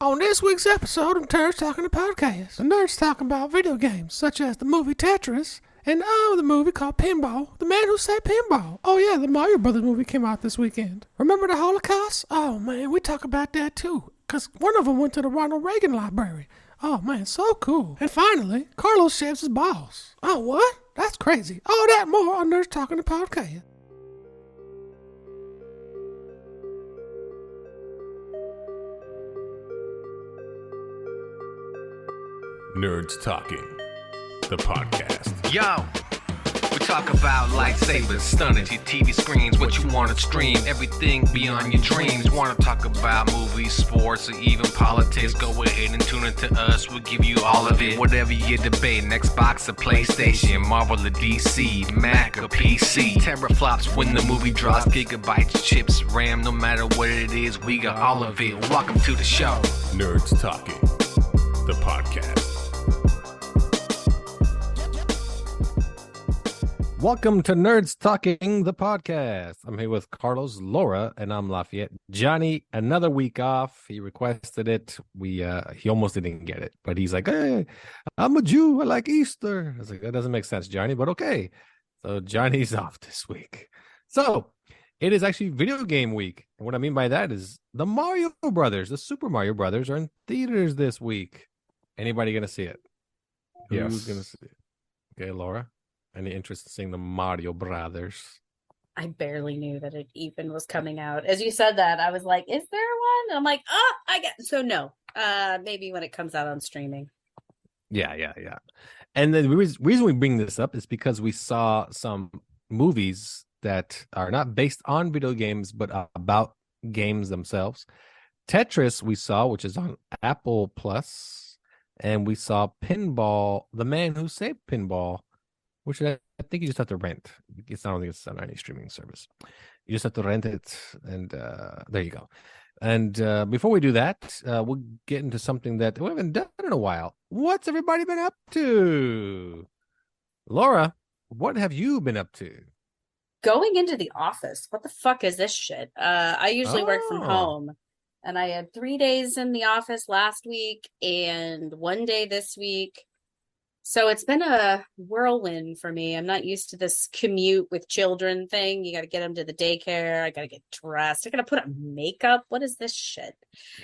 On this week's episode of Nerds Talking the Podcast, the nerds talking about video games such as the movie Tetris and the movie called Pinball, The Man Who Said Pinball. Oh yeah, the Mario Brothers movie came out this weekend. Remember the Holocaust? Oh man, we talk about that too, because one of them went to the Ronald Reagan library. Oh man, so cool. And finally, Carlos shaves his balls. Oh what? That's crazy. All that more on Nerds Talking the Podcast. Nerds Talking, the podcast. Yo, we talk about lightsabers, stunning your TV screens, what you want to stream, everything beyond your dreams. Want to talk about movies, sports, or even politics? Go ahead and tune into us. We'll give you all of it. Whatever you're debating, Xbox or PlayStation, Marvel or DC, Mac or PC. Teraflops when the movie drops, gigabytes, chips, RAM, no matter what it is, we got all of it. Welcome to the show. Nerds Talking, the podcast. Welcome to Nerds Talking, the podcast. I'm here with Carlos, Laura, and I'm Lafayette. Johnny, another week off. He requested it. He almost didn't get it, but he's like, hey, I'm a Jew. I like Easter. I was like, that doesn't make sense, Johnny, but okay. So Johnny's off this week. So it is actually video game week. And what I mean by that is the Mario Brothers, the Super Mario Brothers are in theaters this week. Anybody going to see it? Yes. Who's going to see it? Okay, Laura. Any interest in seeing the Mario Brothers? I barely knew that it even was coming out. As you said that, I was like, is there one? And I'm like, no. Maybe when it comes out on streaming. Yeah. And the reason we bring this up is because we saw some movies that are not based on video games, but about games themselves. Tetris we saw, which is on Apple Plus, and we saw Pinball, The Man Who Said Pinball, which I think you just have to rent. I don't think it's on any streaming service. You just have to rent it, and there you go. And before we do that, we'll get into something that we haven't done in a while. What's everybody been up to? Laura, what have you been up to? Going into the office. What the fuck is this shit? I usually work from home, and I had 3 days in the office last week and 1 day this week. So it's been a whirlwind for me. I'm not used to this commute with children thing. You got to get them to the daycare. I got to get dressed. I got to put on makeup. What is this shit?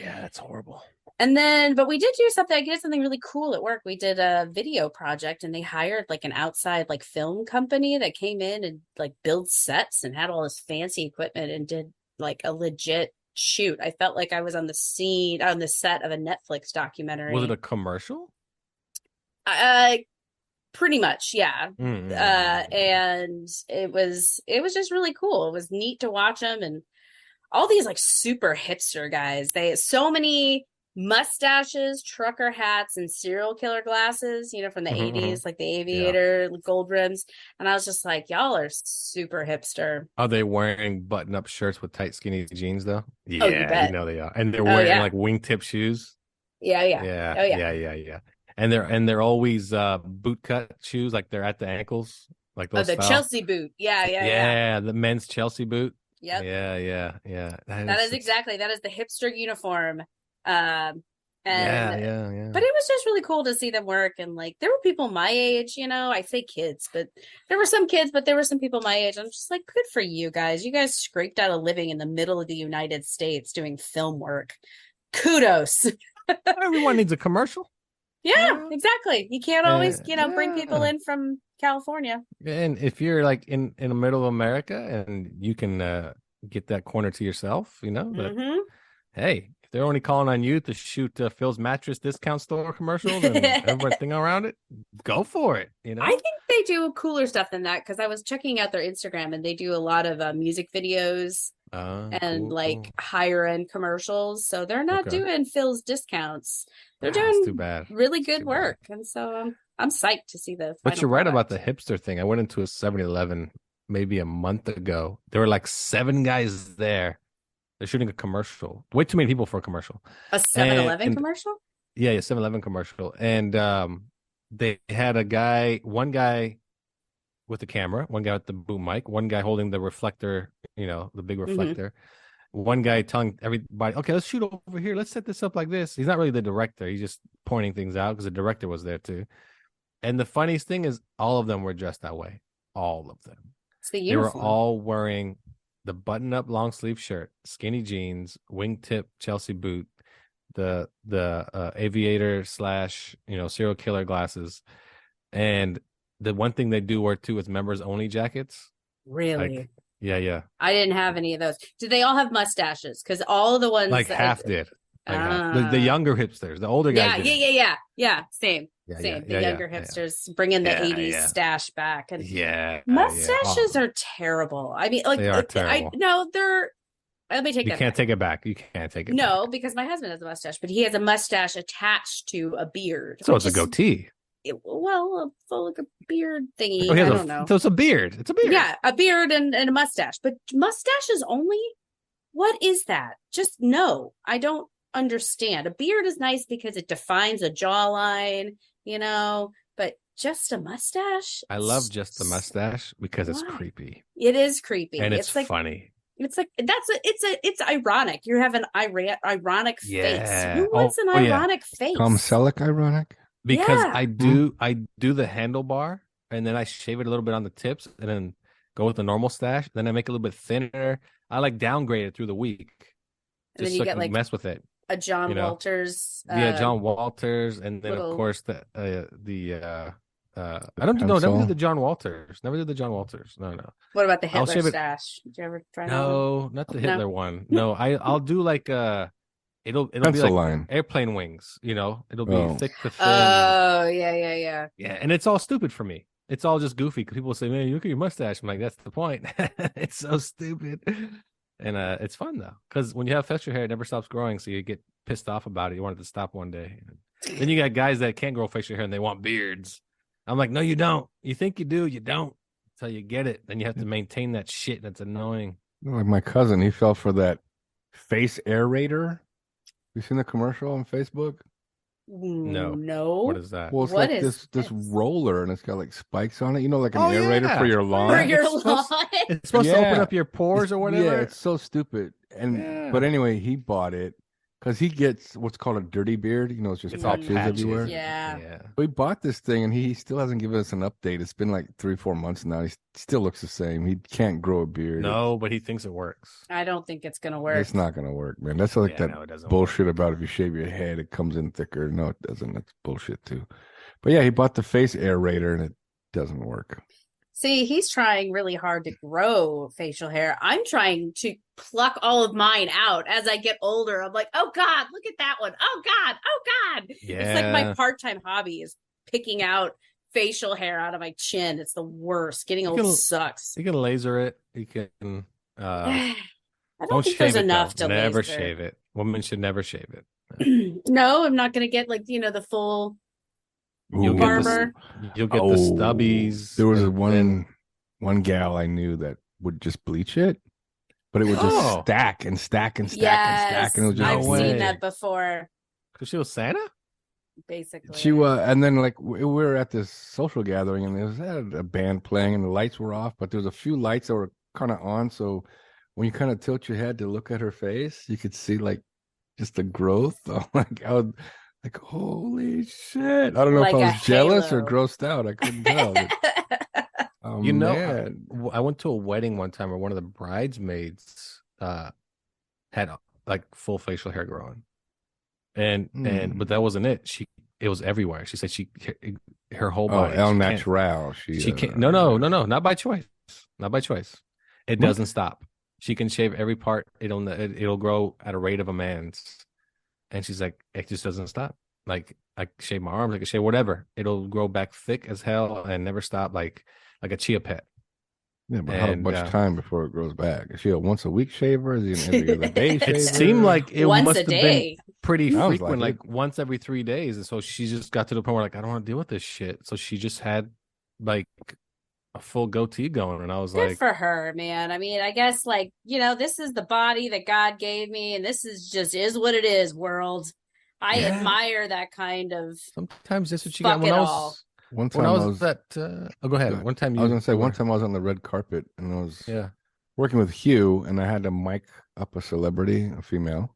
Yeah, that's horrible. And then, but we did do something. I did something really cool at work. We did a video project, and they hired like an outside like film company that came in and like built sets and had all this fancy equipment and did like a legit shoot. I felt like I was on the set of a Netflix documentary. Was it a commercial? Pretty much, yeah. Mm-hmm. And it was just really cool. It was neat to watch them, and all these like super hipster guys. They had so many mustaches, trucker hats, and serial killer glasses, from the 80s, like the aviator, gold rims. And I was just like, y'all are super hipster. Are they wearing button-up shirts with tight, skinny jeans, though? Yeah, you bet. They are. And they're wearing like wingtip shoes. Yeah. Yeah. And they're always boot cut shoes, like they're at the ankles, like those. Oh, the Chelsea boot. Yeah. The men's Chelsea boot. Yep. Yeah. That is the hipster uniform. Yeah. But it was just really cool to see them work, and like there were people my age. I say kids, but there were some kids, but there were some people my age. I'm just like, good for you guys. You guys scraped out a living in the middle of the United States doing film work. Kudos. Everyone needs a commercial. Yeah, exactly. You can't always, bring people in from California. And if you're like in the middle of America and you can get that corner to yourself, hey, if they're only calling on you to shoot Phil's mattress discount store commercials and everything around it, go for it. I think they do cooler stuff than that, because I was checking out their Instagram, and they do a lot of music videos and cool. Higher end commercials. So they're not doing Phil's discounts. They're doing too bad. Really good work. And so I'm psyched to see the But you're right product. about the hipster thing. I went into a 7-Eleven maybe a month ago. There were like 7 guys there. They're shooting a commercial. Way too many people for a commercial. A 7-Eleven commercial? Yeah, 7-Eleven commercial. And they had one guy with the camera, one guy with the boom mic, one guy holding the reflector, the big reflector. one guy telling everybody, okay, let's shoot over here. Let's set this up like this. He's not really the director. He's just pointing things out because the director was there too. And the funniest thing is all of them were dressed that way. All of them. It's the They were uniform. all wearing the button-up long sleeve shirt, skinny jeans, wingtip Chelsea boot, the aviator / serial killer glasses. And the one thing they do wear too is members only jackets. Really? Like, yeah. I didn't have any of those. Did they all have mustaches? Because all of the ones Like that half did. Like half. The younger hipsters, the older guys. Yeah. Same. The younger hipsters bringing the 80s stash back. And mustaches are terrible. I mean, like, they are terrible. Let me take you that can't back. take it back. You can't take it No, back. because my husband has a mustache, but he has a mustache attached to a beard. So it's a goatee. Like a beard thingy. I don't know. So it's a beard. It's a beard. Yeah, a beard and a mustache. But mustaches only? What is that? Just no. I don't understand. A beard is nice because it defines a jawline, but just a mustache? I love just the mustache because it's creepy. It is creepy. And it's funny. It's like it's ironic. You have an ironic face. Who wants an ironic face? Tom Selleck ironic? Because I do the handlebar and then I shave it a little bit on the tips and then go with the normal stash. Then I make it a little bit thinner. I like downgrade it through the week. And then you get like mess with it. A John Walters. John Walters, and then of course I don't know. Never did the John Walters. No. What about the Hitler stash? Did you ever try that? No, not the Hitler one. No, I'll do like it'll be like line. Airplane wings. It'll be thick to thin. Oh yeah. Yeah, and it's all stupid for me. It's all just goofy because people say, "Man, look at your mustache." I'm like, that's the point. It's so stupid. And it's fun though, because when you have facial hair, it never stops growing. So you get pissed off about it. You want it to stop one day. Then you got guys that can't grow facial hair and they want beards. I'm like, no, you don't. You think you do, you don't. Until you get it, then you have to maintain that shit. That's annoying. Like my cousin, he fell for that face aerator. You seen the commercial on Facebook? No. What is that? Well, it's like this roller, and it's got like spikes on it. Like an aerator for your lawn. For your lawn. It's supposed to open up your pores or whatever. Yeah, it's so stupid. But anyway, he bought it because he gets what's called a dirty beard. It's just patches everywhere. Yeah. We bought this thing, and he still hasn't given us an update. It's been like 3-4 months now. He still looks the same. He can't grow a beard. No, but he thinks it works. I don't think it's gonna work. It's not gonna work, man. That's like bullshit about if you shave your head, it comes in thicker. No, it doesn't. That's bullshit too. But yeah, he bought the face aerator, and it doesn't work. See, he's trying really hard to grow facial hair. I'm trying to pluck all of mine out as I get older. I'm like, oh God, look at that one. Oh God. Yeah. It's like my part-time hobby is picking out facial hair out of my chin. It's the worst. Getting old sucks. You can laser it. You can I don't think there's enough to never laser. Shave it. Women should never shave it. No, I'm not gonna get the full barber. You'll get the stubbies. There was one gal I knew that would just bleach it, but it would just stack and stack and stack and stack, and it was just I've seen that before. Because she was Santa, basically. She was, and then like we were at this social gathering, and there was a band playing, and the lights were off, but there was a few lights that were kind of on, so when you kind of tilt your head to look at her face, you could see like just the growth. Like, holy shit. I don't know if I was jealous or grossed out. I couldn't tell. But, I went to a wedding one time where one of the bridesmaids had like full facial hair growing. But that wasn't it. It was everywhere. She said her whole body. El natural. She can't. No, not by choice. Not by choice. It doesn't stop. She can shave every part. It'll grow at a rate of a man's. And she's like, it just doesn't stop. Like I shave my arms, I can shave whatever. It'll grow back thick as hell and never stop, like a chia pet. Yeah, but how much time before it grows back? Is she a once a week shaver? Is he an every other day shaver? It seemed like it once must a have day. been pretty frequent, like once every 3 days. And so she just got to the point where like, I don't want to deal with this shit. So she just had like a full goatee going, and I was good like, for her, man. I mean, I guess this is the body that God gave me, and this is what it is, world. I admire that kind of. Sometimes that's what you got. When I was at, go ahead. One time I was gonna say one time I was on the red carpet, and I was working with Hugh, and I had to mic up a celebrity, a female,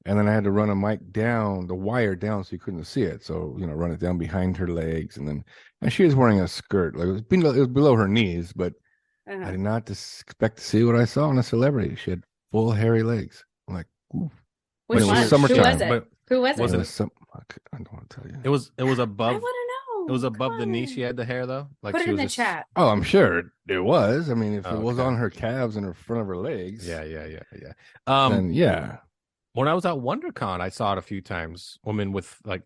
and then I had to run a mic down, the wire down, so you couldn't see it. So run it down behind her legs, and she was wearing a skirt, like it was below her knees, but I did not expect to see what I saw in a celebrity. She had full hairy legs. I'm like, ooh. Which But it was one? summertime. Who was it? But Who was was it? It was I don't want to tell you. It was I above. want to know. It was above Come the knee. on. She had the hair though. Like Put she it in was the just, chat. Oh, I'm sure it was. I mean, if it was Okay. on her calves and her front of her legs, Yeah. then yeah. When I was at WonderCon, I saw it a few times. Women with like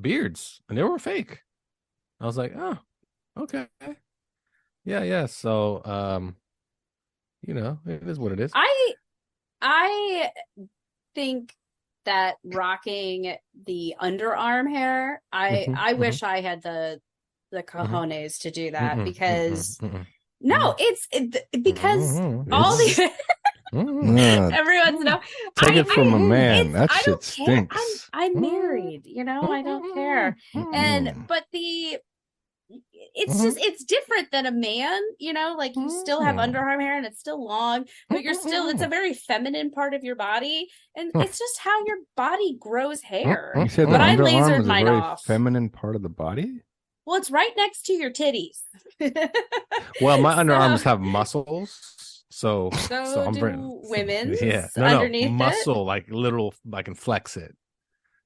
beards, and they were fake. I was like, oh, okay, yeah. So, it is what it is. I think that rocking the underarm hair, I wish I had the cojones to do that because no, because all the everyone's no. Take it from a man. That I shit don't care. stinks. I'm married, I don't care. But it's different than a man, like you still have underarm hair and it's still long, but it's a very feminine part of your body, and it's just how your body grows hair. You said But the I underarm lasered is a mine very off. feminine part of the body. Well, it's right next to your titties. Well, my underarms have muscles, so I'm do women's. Yeah, underneath muscle, like literal. I can flex it.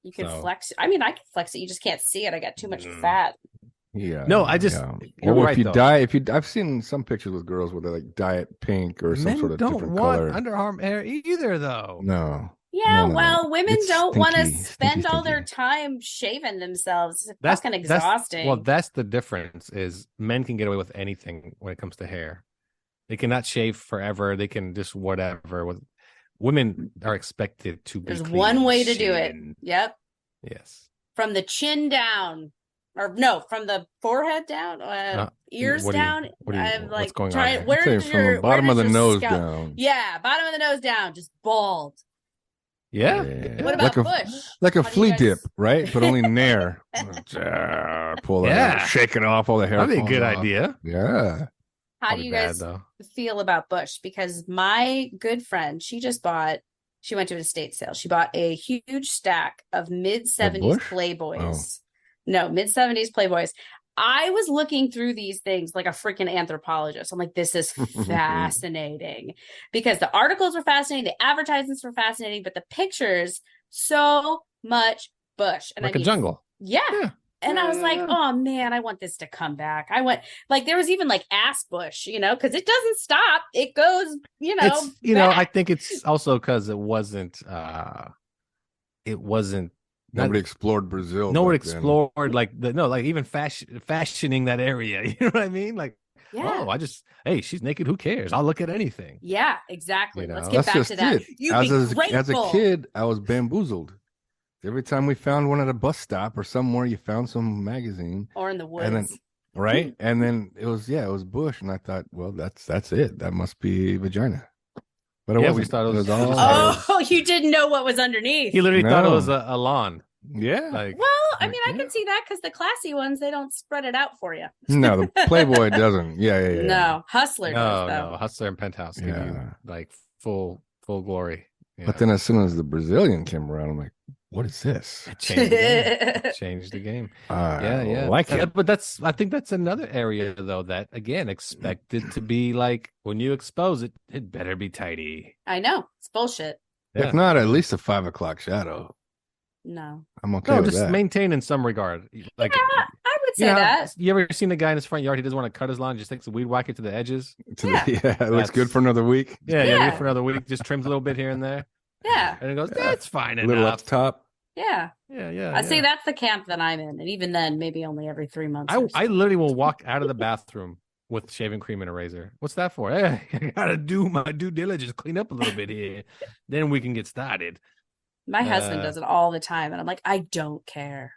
You can So. flex. I mean, I can flex it. You just can't see it. I got too much fat. Yeah. No, I just. Yeah. You're Or right, if you though. I've seen some pictures with girls where they like dye it pink or some Men sort of don't different want color. underarm hair either, though. No. Yeah, No. well, women It's don't want to stinky, spend all their stinky. time shaving themselves. It's fucking exhausting. Well, that's the difference. Is men can get away with anything when it comes to hair. They cannot shave forever. They can just whatever. Women are expected to be. There's clean one way to do it. shaven. Yep. Yes. From the chin down. Or no, from the forehead down, ears down. I'm like, what's going on try. here? I'd Where say does from your the bottom of the your nose scalp- down. Yeah, bottom of the nose down, just bald. Yeah. What about bush? Like a How do you flea guys- dip, right? But only nair. Pull it Yeah. out, shake it off, all the hair. That'd be a falls good off. idea. Yeah. How do Probably you bad, guys though. feel about bush? Because my good friend, she went to an estate sale. She bought a huge stack of mid-70s bush? Playboys. No, mid-70s Playboys. I was looking through these things like a freaking anthropologist. I'm like, this is fascinating because the articles were fascinating, the advertisements were fascinating, but the pictures, so much bush. And Like a jungle. Yeah. And I was like, oh man, I want this to come back. There was even like ass bush, because it doesn't stop. It goes, back. I think it's also because it wasn't. Nobody explored Brazil. No one back then. explored even fashioning that area. You know what I mean? Like, Yeah. she's naked. Who cares? I'll look at anything. Yeah, exactly. You know? Let's get That's back just to that. it. You'd As be a grateful. kid, I was bamboozled. Every time we found one at a bus stop or somewhere, you found some magazine, Or in the woods. and then right, and then it was bush, and I thought, well, that's it. That must be vagina. But it Yeah, wasn't. we thought it was all. Oh, you didn't know what was underneath. He literally thought it No. was a lawn. Yeah. Like, Well, I mean, I Yeah. can see that because the classy ones, they don't spread it out for you. No, the Playboy doesn't. Yeah. No, Hustler does, though. no, Hustler and Penthouse give you Yeah. like full glory. Yeah. But then as soon as the Brazilian came around, I'm like, what is this? It changed the game. Changed the game. Yeah. Like it. But I think that's another area though that again expected to be like when you expose it, it better be tidy. I know. It's bullshit. Yeah. If not, at least a 5 o'clock shadow. No. I'm okay No, with just that. maintain in some regard. Like, I would say you know, that. you ever seen the guy in his front yard? He doesn't want to cut his lawn, just takes a weed whacker to the edges. Yeah. It looks good for another week. Yeah, Yeah. good for another week. Just trims a little bit here and there, Yeah. and it goes. That's fine A little up enough. top. Yeah. Yeah. I say that's the camp that I'm in. And even then, maybe only every 3 months. or so. I literally will walk out of the bathroom with shaving cream and a razor. What's that for? Hey, I gotta do my due diligence, clean up a little bit here. Then we can get started. My husband does it all the time. And I'm like, I don't care.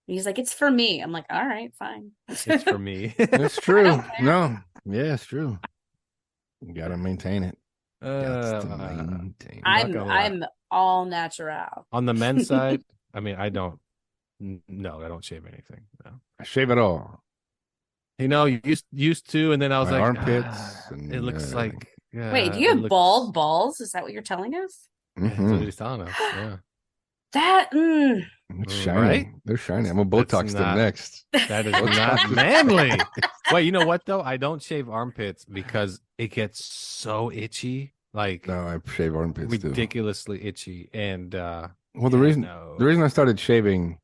And he's like, it's for me. I'm like, all right, fine. It's for me. It's true. don't care. No. Yeah, it's true. You gotta maintain it. Gots to maintain it. not gonna lie. I'm all natural. On the men's side, I mean, I don't shave anything. No. I shave it all. You know, you used to, and then I was My like, armpits "Ah, and, it looks like Yeah, Wait, do you it have looks- bald balls? Is that what you're telling us? Yeah, that's what Mhm. he's telling us. Yeah, That It's shiny. Right? They're shiny. I'm gonna Botox them not- next. that is Botox not is- manly. Wait, you know what though? I don't shave armpits because it gets so itchy, like No, I shave armpits too. ridiculously itchy. And Well, yeah, the reason I started shaving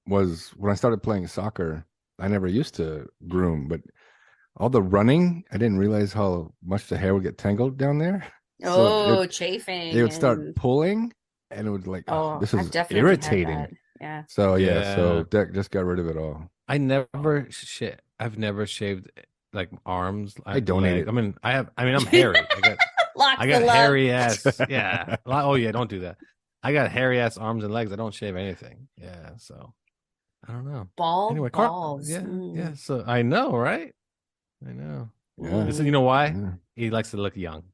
was when I started playing soccer. I never used to groom, but all the running, I didn't realize how much the hair would get tangled down there. So chafing. it would start and- pulling, and it would like, Oh, this I've is definitely had irritating. that. Yeah. So Yeah. so that just got rid of it all. I never I've never shaved like arms. I donate leg. it. I'm hairy. Lock I the got love. hairy ass. Yeah. Oh yeah, don't do that. I got hairy ass arms and legs. I don't shave anything. Yeah. So I don't know. Bald Anyway, balls. yeah, Mm. yeah. So I know, right? I know. Yeah. This is, you know why? Yeah. He likes to look young.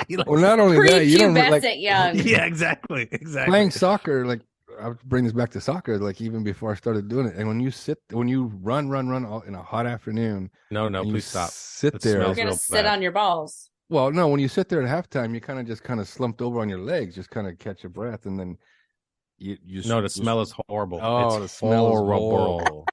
He likes- Well, not only that, you don't like Prepubescent young. yeah, exactly. playing soccer. Like I'll bring this back to soccer. Like even before I started doing it, and when you run all, in a hot afternoon, No, and you please stop. sit It there. You're smells gonna real sit bad. on your balls. Well, no, when you sit there at halftime, you kind of slumped over on your legs, just kind of catch your breath, and then you No, the you- smell is horrible. Oh, It's the smell is horrible. horrible.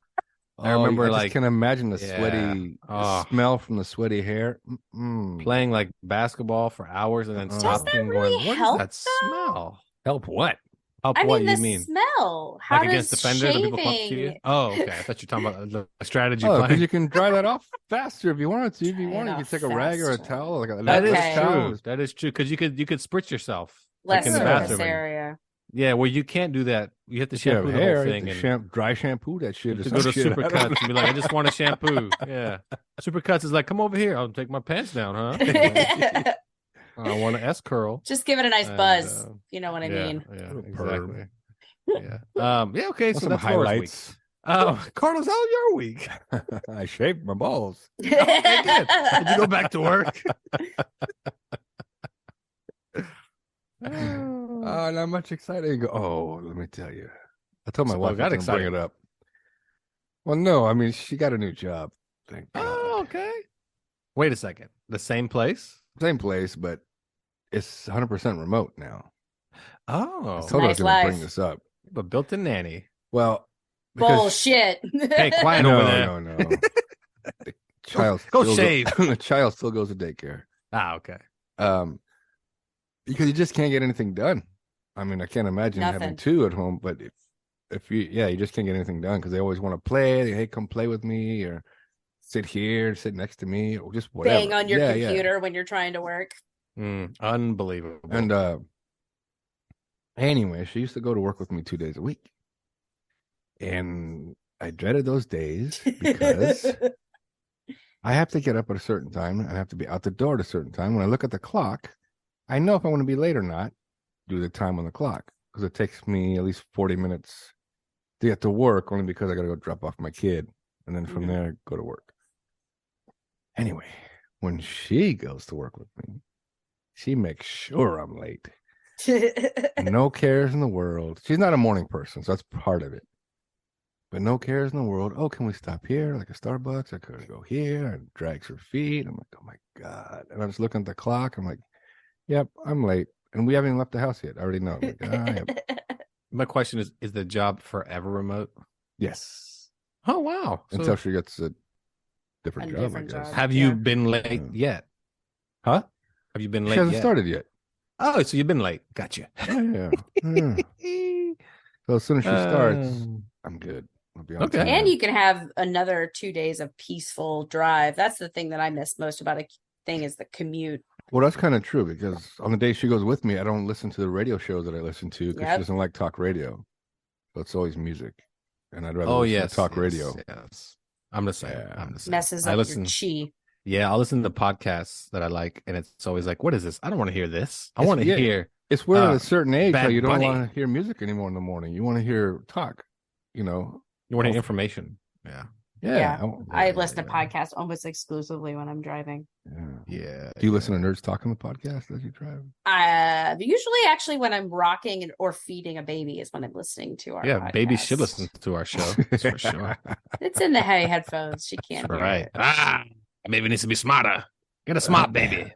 I remember, I just like- can imagine the Yeah. sweaty Oh. smell from the sweaty hair. Playing like basketball for hours and then Does stopping that and really going, what help, is that smell? Help what? Help I what mean, you the mean? smell. How Like against does defenders and people come up to you? shaving? Oh, okay. I thought you were talking about the strategy Oh, because playing. you can dry that off faster if you wanted to. If you Dry want, it you can off take a rag or a faster. towel, like a That is Okay. towel. true. That is true. Because you could spritz yourself. Less in the surface bathroom. area. Yeah, well, you can't do that. You have to If you have shampoo the hair, whole you thing have and to dry shampoo that shit. to or go some to shit. I don't Supercuts know. and be like, I just want a shampoo. Yeah. Supercuts is like, come over here. I'll take my pants down, huh? I want an S curl. Just give it a nice And, buzz. You know what I yeah, mean? Yeah, Little exactly. perv. Yeah. Okay. Want So some that's Laura's highlights. week. Carlos, how was your week? I shaved my balls. Okay, good. Did you go back to work? Not much exciting. You go, oh, let me tell you. I told my So wife got I was gonna bring excited. it up. Well, no, I mean she got a new job. Thank God. Oh, okay. Wait a second. The same place? Same place, but it's 100% remote now. Oh, I told her I was Nice going to bring life. this up. but built-in nanny. Well, because Bullshit. Hey, quiet no, over there. no. The child Go still shave. the child still goes to daycare. Ah, okay. Because you just can't get anything done. I mean, I can't imagine having Nothing. two at home, but if you just can't get anything done because they always want to play. Hey, come play with me, or sit here, sit next to me, or just whatever. Bang on your Yeah, yeah. computer when you're trying to work. Unbelievable. And anyway, she used to go to work with me 2 days a week, and I dreaded those days because I have to get up at a certain time and I have to be out the door at a certain time. When I look at the clock, I know if I want to be late or not. Do the time on the clock, because it takes me at least 40 minutes to get to work, only because I got to go drop off my kid, and then from there go to work. Anyway, when she goes to work with me, she makes sure I'm late. No cares in the world. She's not a morning person, so that's part of it. But no cares in the world. Oh, can we stop here, like a Starbucks? I could go here, and drags her feet. I'm like, oh my God. And I'm just looking at the clock. I'm like, yep, I'm late. And we haven't even left the house yet. I already know. I'm like, yep. My question is the job forever remote? Yes. Oh, wow. So Until she gets a different A job, different I guess. job. have you Yeah. been late Yeah. yet? Huh? Have you been She late hasn't yet? started yet. Oh, so you've been late. Gotcha. Yeah. Yeah. So as soon as she starts, Um, I'm good. I'll be on okay. time. And you can have another 2 days of peaceful drive. That's the thing that I miss most about a thing is the commute. Well, that's kind of true, because on the day she goes with me, I don't listen to the radio shows that I listen to, because Yep. she doesn't like talk radio. So it's always music. And I'd rather Oh, listen yes. to talk yes, radio. Yes. I'm the same. Yeah. I'm the same. Messes I up listen. your chi. Yeah, I'll listen to podcasts that I like, and it's always like, what is this? I don't want to hear this. I It's- want to yeah. hear. It's weird at Uh, a certain age how Bad you don't Bunny. want to hear music anymore in the morning. You want to hear talk, You want to hear information. Yeah. Yeah. I listen to podcasts almost exclusively when I'm driving. Yeah. Yeah. Do you listen to Nerds Talking the podcast as you drive? Usually, actually, when I'm rocking or feeding a baby is when I'm listening to our Yeah, babies should podcast. listen to our show. That's for sure. It's in the headphones. She can't hear Right. it. Ah, Baby needs to be smarter. Get a smart baby.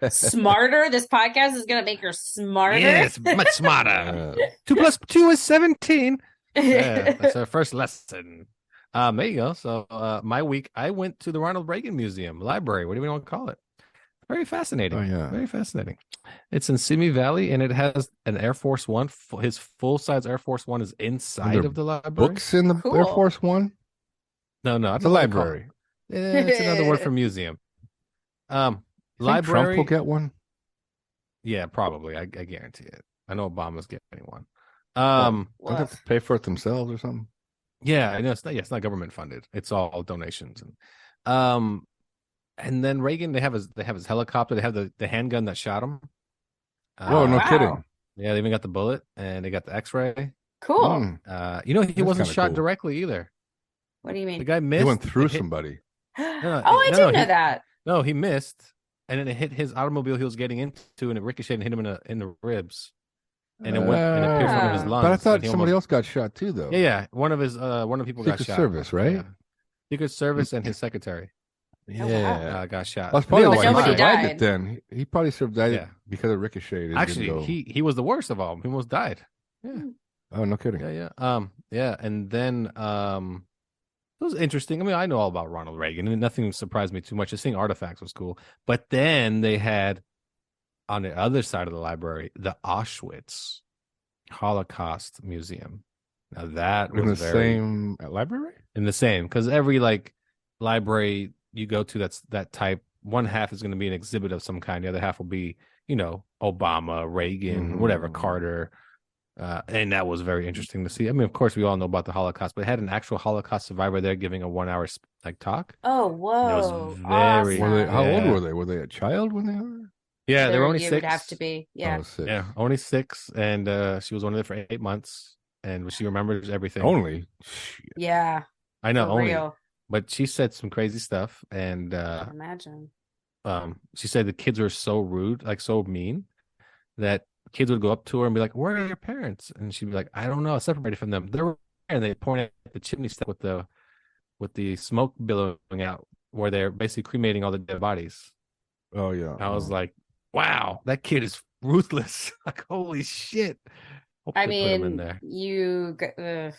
Smarter? This podcast is gonna make her smarter? Yes, much smarter. 2 plus 2 is 17. Yeah, that's our first lesson. There you go. So my week, I went to the Ronald Reagan Museum library. What do we want to call it? Very fascinating. Oh, yeah. Very fascinating. It's in Simi Valley, and it has an Air Force One. His full-size Air Force One is inside of the library. Books in the Cool. Air Force One? No, It's a library. It's another word for museum. Think Library. Trump will get one. Yeah, probably. I guarantee it. I know Obama's getting one. Don't they have to pay for it themselves or something? Yeah, I know it's not government funded. It's all donations. And then Reagan, they have his helicopter. They have the handgun that shot him. Oh, no wow. kidding. Yeah, they even got the bullet and they got the X-ray. Cool. Mm. He That's wasn't kinda shot cool. directly either. What do you mean? The guy missed. He went through It hit- somebody. I didn't know that. No, he missed, and then it hit his automobile he was getting into, and it ricocheted and hit him in the ribs, and it went and it pierced one of his lungs. But I thought and he somebody almost- else got shot too, though. Yeah. One of the people got Secret shot. Service, right? Yeah. Secret Service and his secretary Yeah. got shot. That's probably They why almost he nobody survived died. it then. He probably survived Yeah. it because of ricochet. Actually, he was the worst of all. He almost died. Yeah. Oh, no kidding. Yeah. And then it was interesting. I mean, I know all about Ronald Reagan, and nothing surprised me too much. Just seeing artifacts was cool. But then they had on the other side of the library the Auschwitz Holocaust Museum. Now that In the was very same library? in the same, because every library you go to that's that type, one half is going to be an exhibit of some kind, the other half will be Obama, Reagan, whatever, Carter, and that was very interesting to see. I mean, of course we all know about the Holocaust, but it had an actual Holocaust survivor there giving a 1-hour talk. Oh, whoa. It was very- Awesome. Were they, how old Yeah. were they? Were they a child when they were? Yeah, they were only You 6. would have to be. Yeah. Oh, 6. Yeah, only 6, and she was only there for 8 months, and she remembers everything. Only? Yeah. I know, For only, real. but she said some crazy stuff, and I can imagine. she said the kids were so rude, so mean, that kids would go up to her and be like, "Where are your parents?" And she'd be like, "I don't know, separated from them." They're and they point at the chimney stack with the smoke billowing out, where they're basically cremating all the dead bodies. Oh, yeah. I was like, "Wow, that kid is ruthless!" Like, holy shit! Hope I they put him in mean, there.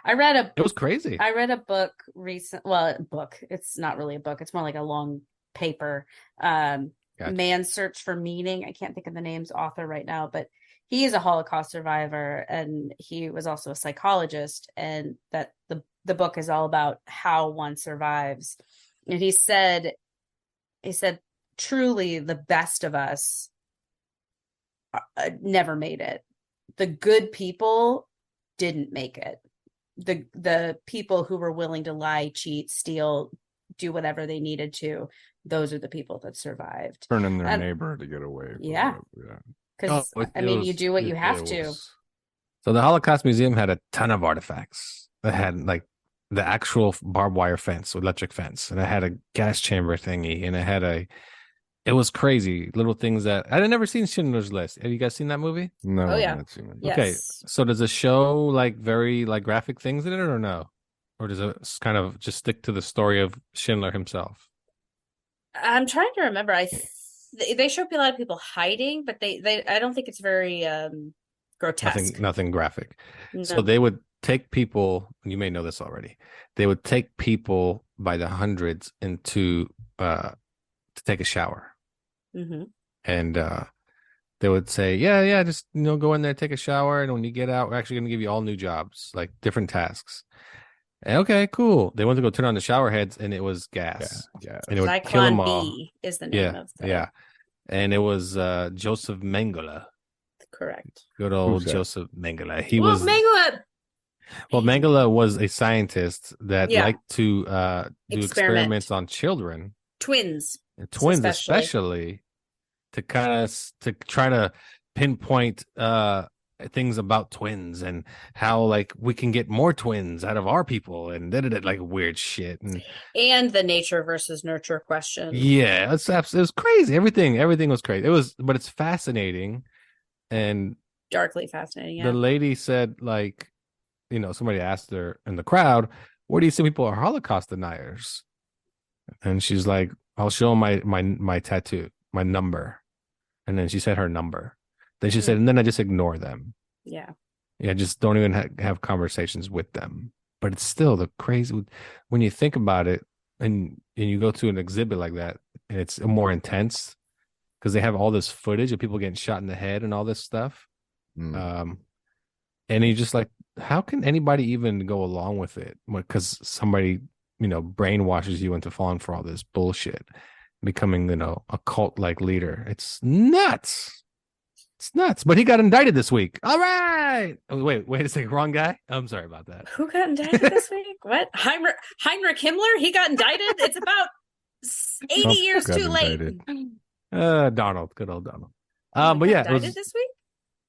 I read It was crazy. I read a book recent. Well, a book. It's not really a book. It's more like a long paper. Gotcha. Man's Search for Meaning. I can't think of the name's author right now, but he is a Holocaust survivor, and he was also a psychologist. And that the book is all about how one survives. And he said, truly, the best of us never made it. The good people didn't make it. The people who were willing to lie, cheat, steal, do whatever they needed to, those are the people that survived. Turning their And- neighbor to get away. Yeah. Because Oh, you do what you have to. So the Holocaust Museum had a ton of artifacts. It had the actual barbed wire fence, electric fence, and it had a gas chamber thingy, and it was crazy. Little things that I had never seen. Schindler's List. Have you guys seen that movie? No, Oh, I yeah. haven't seen it. Yes. Okay, so does the show very graphic things in it, or no? Or does it kind of just stick to the story of Schindler himself? I'm trying to remember. They show a lot of people hiding, but they I don't think it's very grotesque. Nothing graphic. No. So they would take people, you may know this already. They would take people by the hundreds into to take a shower. Mm-hmm. And they would say, yeah, just go in there, take a shower, and when you get out, we're actually going to give you all new jobs, like different tasks. And, okay, cool. They went to go turn on the shower heads, and it was gas. Yeah. And it would kill them Zyklon all. B is the name of the Yeah. And it was Joseph Mengele. correct. Good old Who's that? Joseph Mengele. He was Mengele. Well, Mengele was a scientist that Yeah. liked to do experiments on children, Twins. and twins especially. especially, to try to pinpoint things about twins and how we can get more twins out of our people and weird shit. And And the nature versus nurture question. yeah, it was crazy. Everything was crazy. But it's fascinating. And Darkly fascinating. Yeah. the lady said, somebody asked her in the crowd, "Where do you see people are Holocaust deniers?" And she's like, I'll show him my tattoo, my number. And then she said her number. Then she said, and then I just ignore them. Yeah. Yeah, just don't even have conversations with them. But it's still the crazy when you think about it, and you go to an exhibit like that, and it's more intense because they have all this footage of people getting shot in the head and all this stuff. And you just like, how can anybody even go along with it? Because somebody, brainwashes you into falling for all this bullshit, becoming, a cult-like leader. It's nuts. It's nuts. But he got indicted this week. All right. Oh, wait a second. Wrong guy. I'm sorry about that. Who got indicted this week? What? Heinrich Himmler? He got indicted? It's about 80 years too late. Donald. Good old Donald. But yeah. Indicted this week?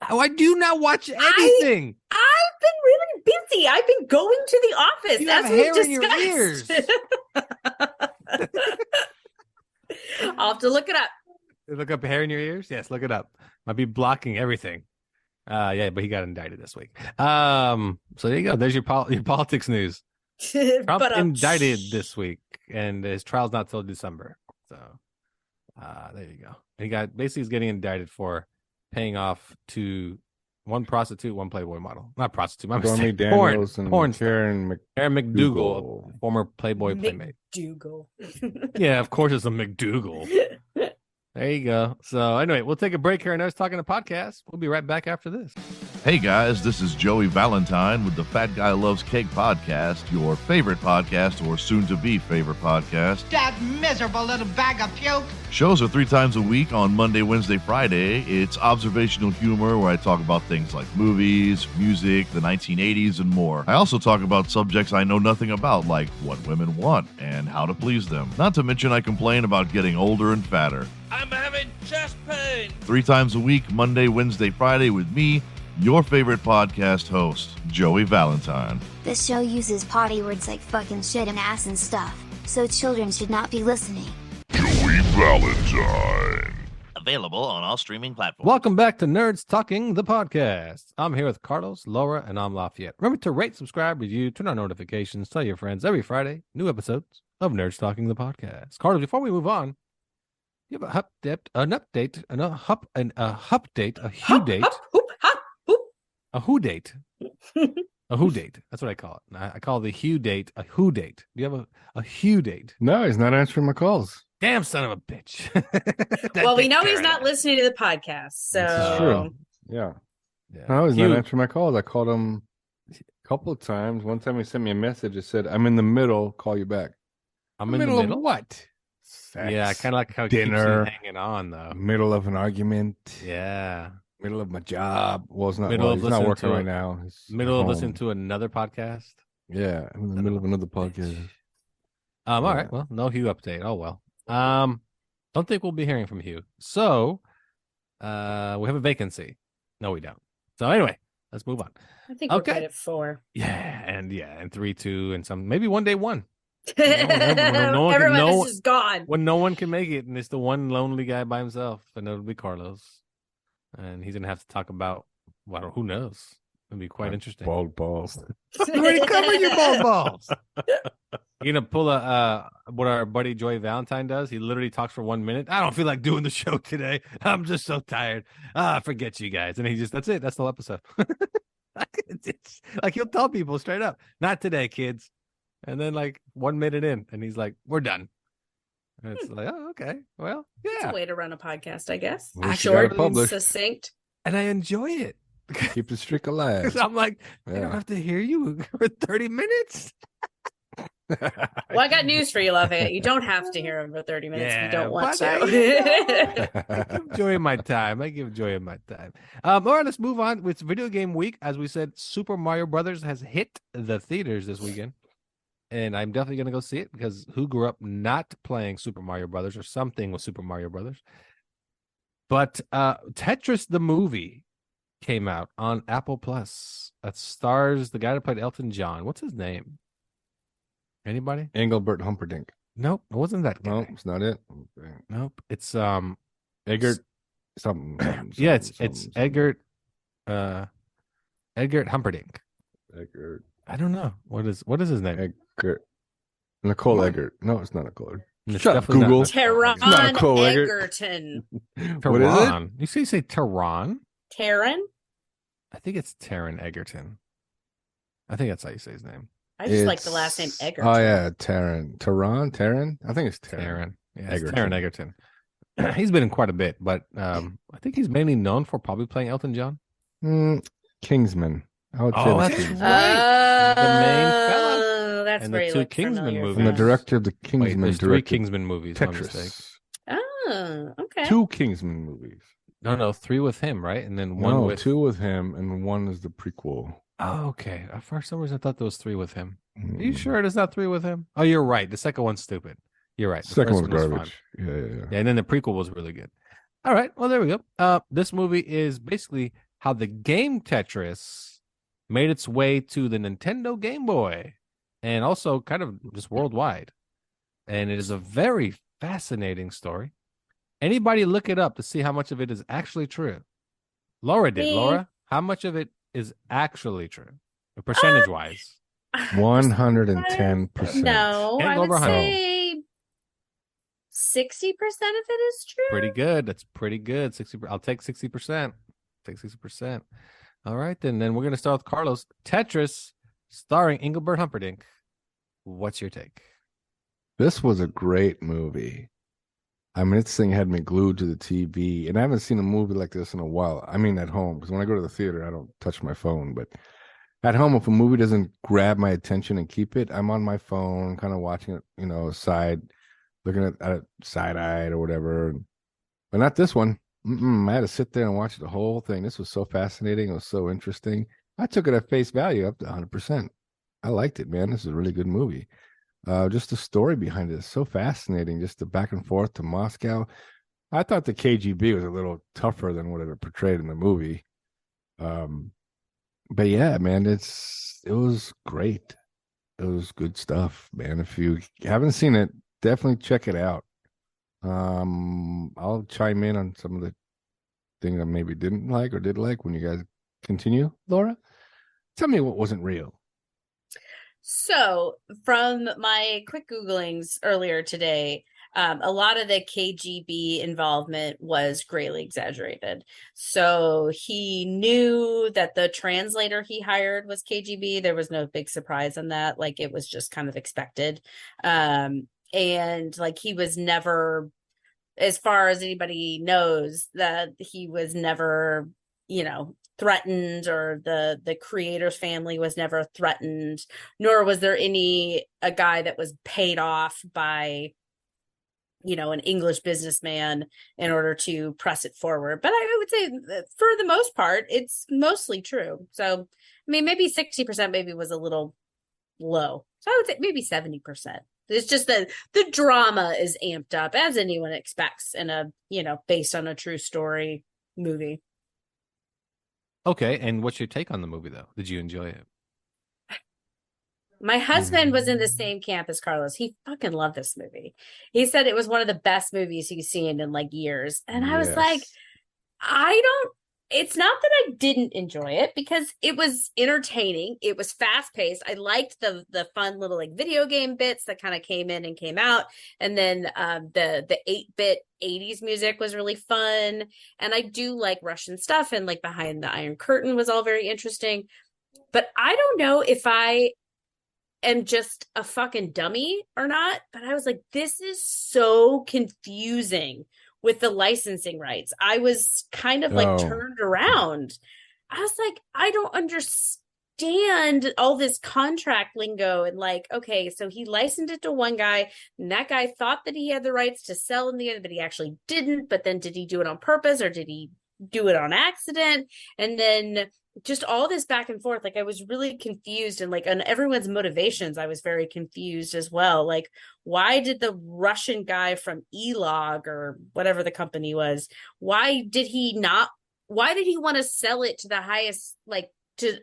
Oh, I do not watch anything. I've been really busy. I've been going to the office. You have hair in your ears. I'll have to look it up. Look up hair in your ears? Yes, look it up. Might be blocking everything. Yeah, but he got indicted this week. So there you go. There's your politics news. Trump indicted this week, and his trial's not till December. So there you go. And he's getting indicted for paying off to one prostitute, one Playboy model. Not prostitute, my Stormy mistake. Daniels Porn and Karen McDougal, former Playboy playmate. McDougal. Yeah, of course it's a McDougal. There you go. So anyway, we'll take a break here and Nerds Talking the Podcast. We'll be right back after this. Hey guys, this is Joey Valentine with the Fat Guy Loves Cake podcast, your favorite podcast or soon-to-be favorite podcast. That miserable little bag of puke. Shows are 3 times a week on Monday, Wednesday, Friday. It's observational humor where I talk about things like movies, music, the 1980s, and more. I also talk about subjects I know nothing about, like what women want and how to please them. Not to mention I complain about getting older and fatter. I'm having chest pain. 3 times a week, Monday, Wednesday, Friday with me, your favorite podcast host, Joey Valentine. This show uses potty words like fucking shit and ass and stuff, so children should not be listening. Joey Valentine. Available on all streaming platforms. Welcome back to Nerds Talking the Podcast. I'm here with Carlos, Laura, and I'm Lafayette. Remember to rate, subscribe, review, turn on notifications, tell your friends every Friday, new episodes of Nerds Talking the Podcast. Carlos, before we move on, you have a update, a who date. A who date. That's what I call it. I call the Hugh date a who date. Do you have a Hugh date? No, he's not answering my calls. Damn son of a bitch. Well, we know he's not listening to the podcast, so This is true. Yeah. No, he's not answering my calls. I called him a couple of times. One time he sent me a message that said, I'm in the middle, call you back. I'm in the middle of what? Sex, yeah, I kind of like how dinner, he keeps hanging on though. Middle of an argument. Yeah. Middle of my job. Well, it's not. Middle he's not working right now. He's middle of listening to another podcast. Yeah, I'm in the middle of another podcast. All right. Well, no Hugh update. Oh well. Don't think we'll be hearing from Hugh. So, we have a vacancy. No, we don't. So anyway, let's move on. I think we're good at 4. Yeah, and 3, 2, and some maybe one day 1. Everyone is just gone. When no one can make it, and it's the one lonely guy by himself, and it'll be Carlos, and he's gonna have to talk about who knows. It'll be quite interesting. Bald balls. Already covered your bald balls. You're gonna pull what our buddy Joey Valentine does. He literally talks for 1 minute. I don't feel like doing the show today. I'm just so tired. Forget you guys. And that's it. That's the whole episode. It's like he'll tell people straight up, not today, kids. And then 1 minute in, and he's like, we're done. And it's like, oh, okay. Well, yeah. It's a way to run a podcast, I guess. Well, short and succinct. And I enjoy it. Keep the streak alive. Because I'm like, I don't have to hear you for 30 minutes. Well, I got news for you, Lafayette. You don't have to hear him for 30 minutes if you don't want to. I'm enjoying my time. I give Joy my time. All right, let's move on. It's video game week. As we said, Super Mario Brothers has hit the theaters this weekend. And I'm definitely going to go see it because who grew up not playing Super Mario Brothers or something with Super Mario Brothers? But Tetris the movie came out on Apple Plus. That stars the guy that played Elton John. What's his name? Anybody? Engelbert Humperdinck. Nope, it wasn't that guy. No, it's not it. Okay. Nope, it's Eggert something. Yeah, it's Eggert Humperdinck. Eggert. I don't know what is his name. Eggert. Nicole Eggert. No, it's not Nicole. And it's Shut up, definitely Google. not Tehran It's not a quote, Eggert. Egerton. What is it? Tehran. You say Tehran? Taron? I think it's Taron Egerton. I think that's how you say his name. I just like the last name Egerton. Oh yeah, Taron. I think it's Taron. Taron. Yeah, it's Egerton. Taron Egerton. He's been in quite a bit, but I think he's mainly known for probably playing Elton John. Kingsman. I would say Oh, the that's Kingsman. right. The main fella. Oh, that's And where the you two look Kingsman familiar movies. From the from. director of the Wait, Kingsman. there's 3 directed Kingsman movies. My mistake. Tetris. Oh, okay. 2 Kingsman movies. No, 3 with him, right? And then No, one with 2 with him, and 1 is the prequel. Oh, okay. For some reason, I thought there was 3 with him. Are you Mm. sure there's not 3 with him? Oh, you're right. The second one's stupid. You're right. The Second first one's one was garbage. fun. Yeah. Yeah, and then the prequel was really good. All right. Well, there we go. This movie is basically how the game Tetris made its way to the Nintendo Game Boy and also kind of just worldwide. And it is a very fascinating story. Anybody look it up to see how much of it is actually true. Laura did. Me. Laura, how much of it is actually true, percentage wise? 110%. No, Can't I go would over 100. say 60% of it is true. Pretty good. That's pretty good. 60. I'll take 60%. Take 60%. All right, then we're gonna start with Carlos. Tetris, starring Engelbert Humperdinck. What's your take? This was a great movie. I mean, this thing had me glued to the TV, and I haven't seen a movie like this in a while. I mean, at home, because when I go to the theater, I don't touch my phone. But at home, if a movie doesn't grab my attention and keep it, I'm on my phone, kind of watching it, looking at it side-eyed or whatever. But not this one. I had to sit there and watch the whole thing. This was so fascinating. It was so interesting. I took it at face value up to 100%. I liked it, man. This is a really good movie. Just the story behind it is so fascinating. Just the back and forth to Moscow. I thought the KGB was a little tougher than what it portrayed in the movie. But yeah, man, it was great. It was good stuff, man. If you haven't seen it, definitely check it out. I'll chime in on some of the things I maybe didn't like or did like when you guys continue. Laura, tell me what wasn't real. So, from my quick Googlings earlier today, a lot of the KGB involvement was greatly exaggerated. So, he knew that the translator he hired was KGB. There was no big surprise in that. Like, it was just kind of expected. And like, he was never, as far as anybody knows, that he was never, threatened, or the creator's family was never threatened, nor was there a guy that was paid off by an English businessman in order to press it forward. But I would say that for the most part, it's mostly true. So I mean, maybe 60% maybe was a little low, so I would say maybe 70%. It's just that the drama is amped up, as anyone expects in a based on a true story movie. Okay, and what's your take on the movie, though? Did you enjoy it? My husband was in the same camp as Carlos. He fucking loved this movie. He said it was one of the best movies he's seen in like years. And I was like, it's not that I didn't enjoy it, because it was entertaining. It was fast paced. I liked the fun little like video game bits that kind of came in and came out. And then the 8-bit 80s music was really fun. And I do like Russian stuff, and like Behind the Iron Curtain was all very interesting. But I don't know if I am just a fucking dummy or not. But I was like, this is so confusing with the licensing rights. I was kind of like turned around. I was like, I don't understand all this contract lingo. And like, okay, so he licensed it to one guy, and that guy thought that he had the rights to sell in the end, but he actually didn't. But then did he do it on purpose, or did he do it on accident? And then just all this back and forth. Like, I was really confused, and like on everyone's motivations, I was very confused as well. Like, why did the Russian guy from Elog, or whatever the company was, why did he want to sell it to the highest, like to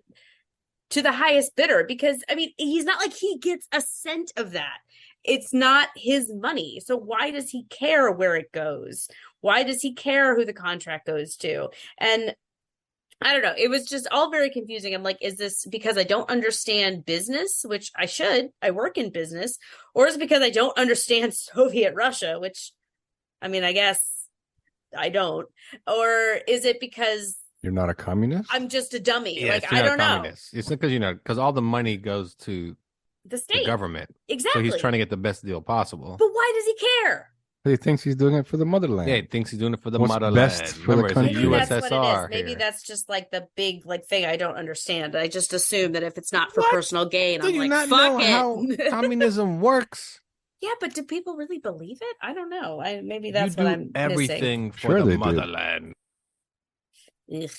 the highest bidder? Because I mean, he's not like he gets a cent of that. It's not his money. So why does he care where it goes? Why does he care who the contract goes to? And I don't know. It was just all very confusing. I'm like, is this because I don't understand business, which I should? I work in business, or is it because I don't understand Soviet Russia, which, I mean, I guess I don't, or is it because You're not a communist? I'm just a dummy? Yeah, like, you're I not don't a know. communist. It's because because all the money goes to The state, the government. exactly. So he's trying to get the best deal possible. But why does he care? He thinks he's doing it for the motherland. Yeah, he thinks he's doing it for the What's motherland. best for the Remember, country. it's Maybe the that's what it is. USSR Maybe here. that's just like the big thing I don't understand. I just assume that if it's not for What? personal gain, Do I'm you like, not fuck know it. how communism works? Yeah, but do people really believe it? I don't know. Maybe that's you what do I'm everything for Sure the they do. motherland. missing. Ugh.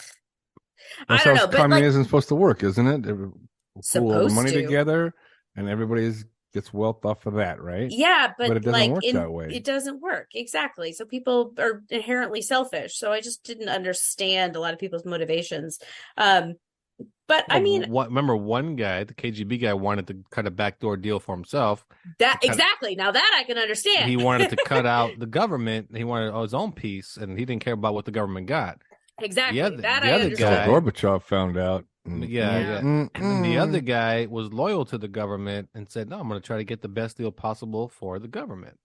I That's don't how know, but like, communism's supposed to work, isn't it? Pool all the Supposed money to. together, and everybody gets wealth off of that, right? yeah, but But it doesn't like work that way. it doesn't work exactly. So people are inherently selfish. So I just didn't understand a lot of people's motivations. But I mean, Remember one guy, the KGB guy, wanted to cut a backdoor deal for himself. that exactly. Now that I can understand. He wanted to cut out the government. He wanted his own piece, and he didn't care about what the government got. exactly. the that other I guy- understand. So Gorbachev found out. Yeah. And then the other guy was loyal to the government and said, "No, I'm going to try to get the best deal possible for the government."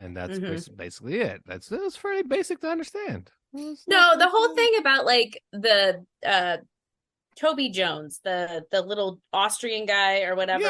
And that's basically it. That's fairly basic to understand. No, the whole thing about like the Toby Jones, the little Austrian guy or whatever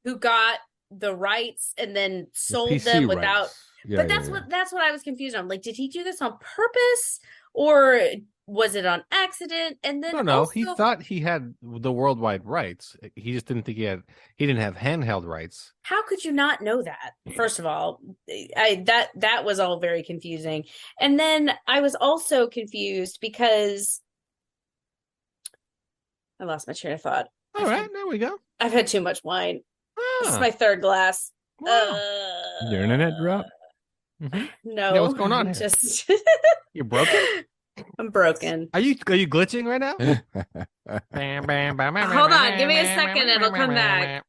who got the rights and then sold them without but that's what I was confused on. Like, did he do this on purpose or was it on accident? And then No, also, he thought he had the worldwide rights. He just didn't think he didn't have handheld rights. how could you not know that? First of all, that was all very confusing. And then I was also confused because I lost my train of thought. All right, there we go. I've had too much wine. This is my third glass. Your internet dropped? No. Yeah, what's going on here? Just You're broken? I'm broken. Are you glitching right now? Hold on, give me a second, it'll come back.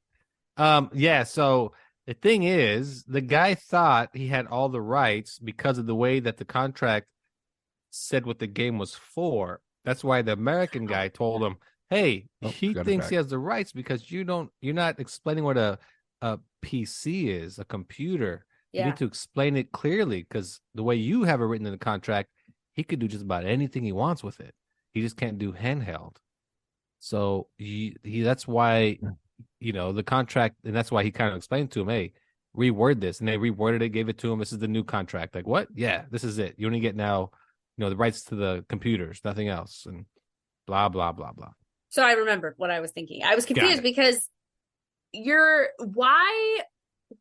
Yeah, so the thing is, the guy thought he had all the rights because of the way that the contract said what the game was for. That's why the American guy told him, hey, he thinks he has the rights because you're not explaining what a PC is, a computer. You need to explain it clearly because the way you have it written in the contract, he could do just about anything he wants with it. He just can't do handheld. So that's why, the contract, and that's why he kind of explained to him, hey, reword this. And they reworded it, gave it to him. This is the new contract. Like, what? Yeah, this is it. You only get now, the rights to the computers, nothing else. And blah, blah, blah, blah. So I remembered what I was thinking. I was confused because why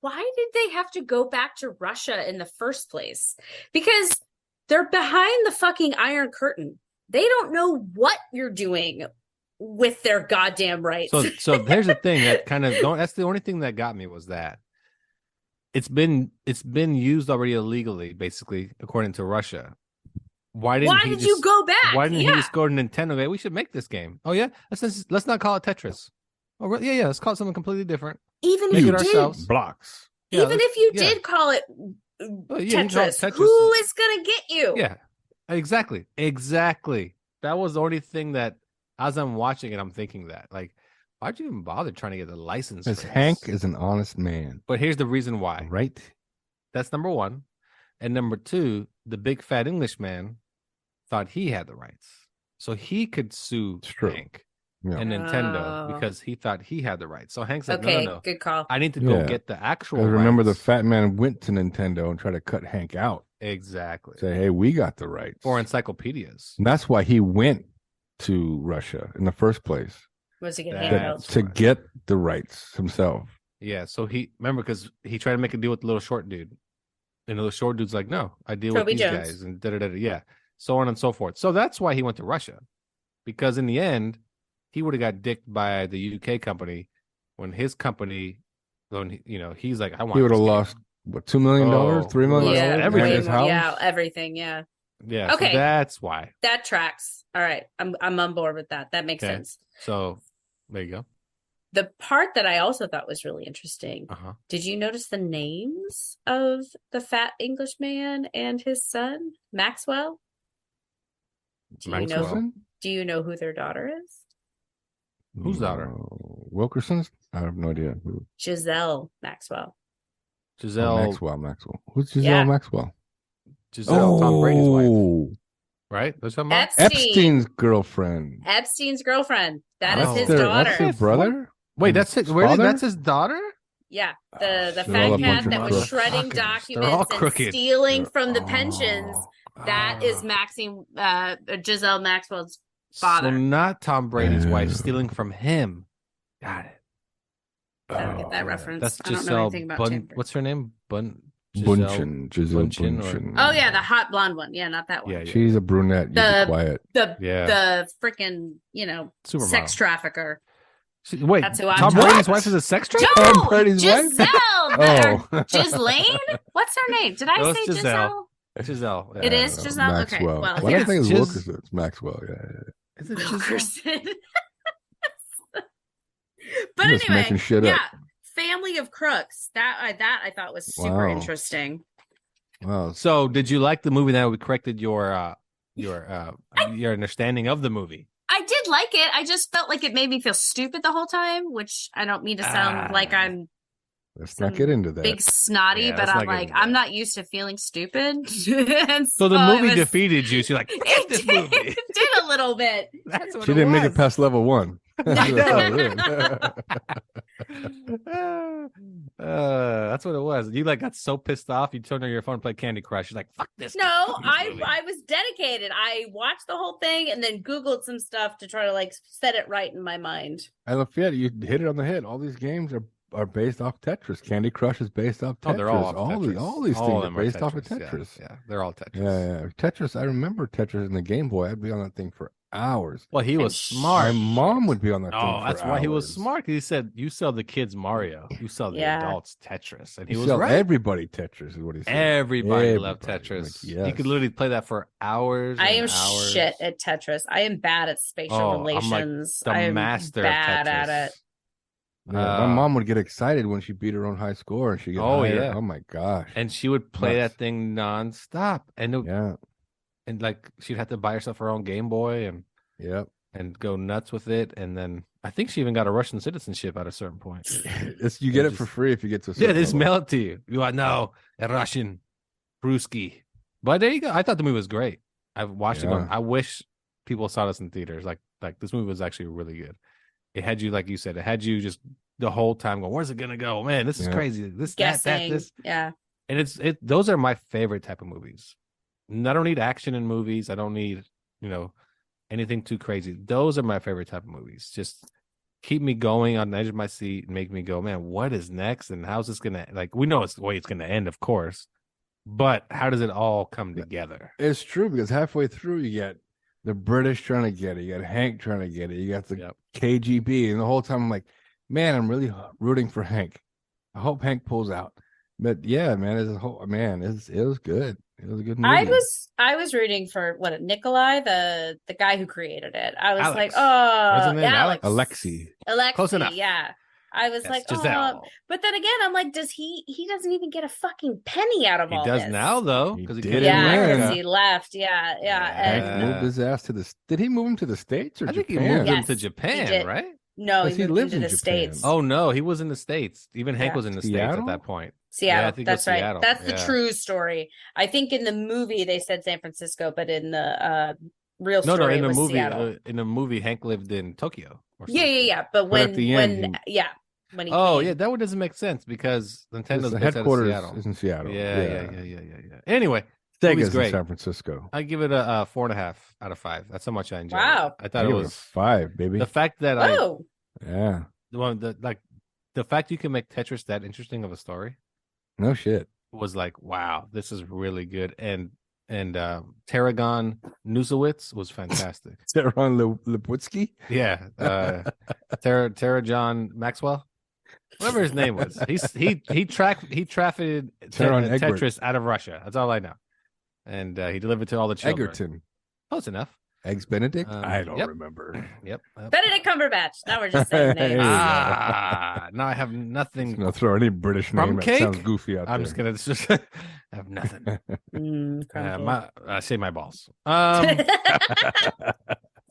did they have to go back to Russia in the first place? Because they're behind the fucking Iron Curtain. They don't know what you're doing with their goddamn rights. So there's the thing that kind of that's the only thing that got me was that it's been used already illegally, basically, according to Russia. Why did you go back? Why didn't he just go to Nintendo? Hey, we should make this game. Oh yeah, let's not call it Tetris. Oh yeah, let's call it something completely different. Even if you did blocks. Yeah, even if you did call it Tetris, who is gonna get you? Yeah, exactly. That was the only thing that, as I'm watching it, I'm thinking that, like, why'd you even bother trying to get the license? Because Hank is an honest man. But here's the reason why. Right. That's number one. And number two, the big fat Englishman thought he had the rights. So he could sue Hank and Nintendo because he thought he had the rights. So Hank said, no. Good call. I need to go get the actual rights. Remember, the fat man went to Nintendo and tried to cut Hank out. Exactly. Say, hey, we got the rights. Or encyclopedias. And that's why he went to Russia in the first place. Was to get handhelds. To get the rights himself. Yeah, so remember, because he tried to make a deal with the little short dude. And the little short dude's like, no, I deal with these guys. And yeah, so on and so forth. So that's why he went to Russia. Because in the end, he would have got dicked by the UK company when his company, he's like, I want. He would have lost what, $2 million, $3 million, everything. Everything. Yeah. Yeah. Okay, so that's why that tracks. All right, I'm on board with that. That makes sense. So there you go. The part that I also thought was really interesting. Did you notice the names of the fat Englishman and his son, Maxwell? Do you know who their daughter is? Whose daughter? Wilkerson's? I have no idea. Giselle Maxwell. Maxwell. Who's Giselle Maxwell? Giselle, Tom Brady's wife. Right? There's something Epstein's girlfriend. That is his daughter. That's his brother? Wait, that's it. Really? That's his daughter? Yeah. The fat cat that was shredding documents and stealing from the pensions. That is Giselle Maxwell's father. So not Tom Brady's wife stealing from him. Got it. I don't get that reference. That's I don't know Giselle anything about Chambers. What's her name? Giselle Bundchen. Oh yeah, the hot blonde one. Yeah, not that one. Yeah. She's a brunette. You be quiet. The freaking Supermodel. sex trafficker. Wait, that's who I'm Tom Brady's wife is a sex trafficker? No, Tom Brady's Giselle. wife? Gislaine? What's her name? Did I say Giselle? Giselle. It is Giselle. Maxwell. Okay. Well, I don't think it's Wilkerson. It's Maxwell. Yeah. Is it Wilkerson? But You're just anyway, making shit up. Family of Crooks. That I thought was super interesting. Wow. So, did you like the movie that we corrected your understanding of the movie? I did like it. I just felt like it made me feel stupid the whole time, which I don't mean to sound like I'm let's not get into that. big snotty, but I'm like, I'm not used to feeling stupid. And so the movie defeated you. So you're like, fuck this movie. It did a little bit. That's what she didn't make it past level 1. That's what it was. You got so pissed off, you turned on your phone and played Candy Crush. You're like, fuck this. No, I was dedicated. I watched the whole thing and then Googled some stuff to try to set it right in my mind. And Lafayette, you hit it on the head. All these games are based off Tetris. Candy Crush is based off Tetris. Oh, they're all off Tetris. All these things are based off of Tetris. Yeah, they're all Tetris. Yeah. Tetris. I remember Tetris in the Game Boy. I'd be on that thing for hours. Well, he was smart. My mom would be on that thing for that's why hours. he was smart. He said, you sell the kids Mario. You sell the adults Tetris. And he was sell right. Everybody Tetris is what he said. Everybody loved Tetris. Yes. You could literally play that for hours. I am hours. shit at Tetris. I am bad at spatial relations. I'm like the master bad of Tetris. at it. Yeah, my mom would get excited when she beat her own high score and she get higher. Yeah. Oh my gosh. And she would play that thing nonstop. And and she'd have to buy herself her own Game Boy and go nuts with it. And then I think she even got a Russian citizenship at a certain point. You get it for free if you get to a certain they just mail it to you. You are no a Russian Ruski. But there you go. I thought the movie was great. I've watched it going. I wish people saw this in theaters. Like this movie was actually really good. It had you, like you said, it had you just the whole time going, where's it gonna go? Man, this is crazy. This, guessing. this. Yeah. And those are my favorite type of movies. And I don't need action in movies. I don't need, anything too crazy. Those are my favorite type of movies. Just keep me going on the edge of my seat and make me go, man, what is next? And how's this gonna we know it's the way it's gonna end, of course. But how does it all come together? It's true because halfway through you get the British trying to get it, you got Hank trying to get it, you got the KGB, and the whole time I'm like, man, I'm really rooting for Hank. I hope Hank pulls out. But yeah, man, it was good. It was a good movie. I was rooting for Nikolai, the guy who created it. I was Alex. Alex. Alexei. Close enough. Yeah. I was Giselle. But then again, I'm like, he doesn't even get a fucking penny out of all this. He does now, though, because he did. Because he left. Yeah. Hank moved his ass to did he move him to the States or I think Japan? he moved him to Japan, right? No, he moved lives into in the Japan. States. Oh, no, he was in the States. Even Hank was in the States at that point. Seattle. Yeah, I think that's right. Seattle. That's the true story. I think in the movie they said San Francisco, but in the real story in the was movie, Seattle. In the movie, Hank lived in Tokyo. Yeah. But when he came. That one doesn't make sense because Nintendo's the based headquarters out of Seattle. is in Seattle. Yeah. Anyway, Sega's great. in San Francisco. I give it a 4.5 out of 5. That's how much I enjoyed. Wow. it. I thought it was 5, baby. the fact that the fact you can make Tetris that interesting of a story. No shit. Was like, wow, this is really good. And Tarragon Nusowitz was fantastic. Taron Lipwitsky? Yeah. Tarajon Maxwell. Whatever his name was. He trafficked Tetris out of Russia. That's all I know. And he delivered to all the children. Egerton. Close enough. Eggs Benedict? I don't Yep. remember. Yep. Benedict Cumberbatch. Now we're just saying There you names. go. Now I have Just nothing. gonna throw any British Crumb name that cake? sounds goofy out I'm there. just gonna I have nothing. I say my balls.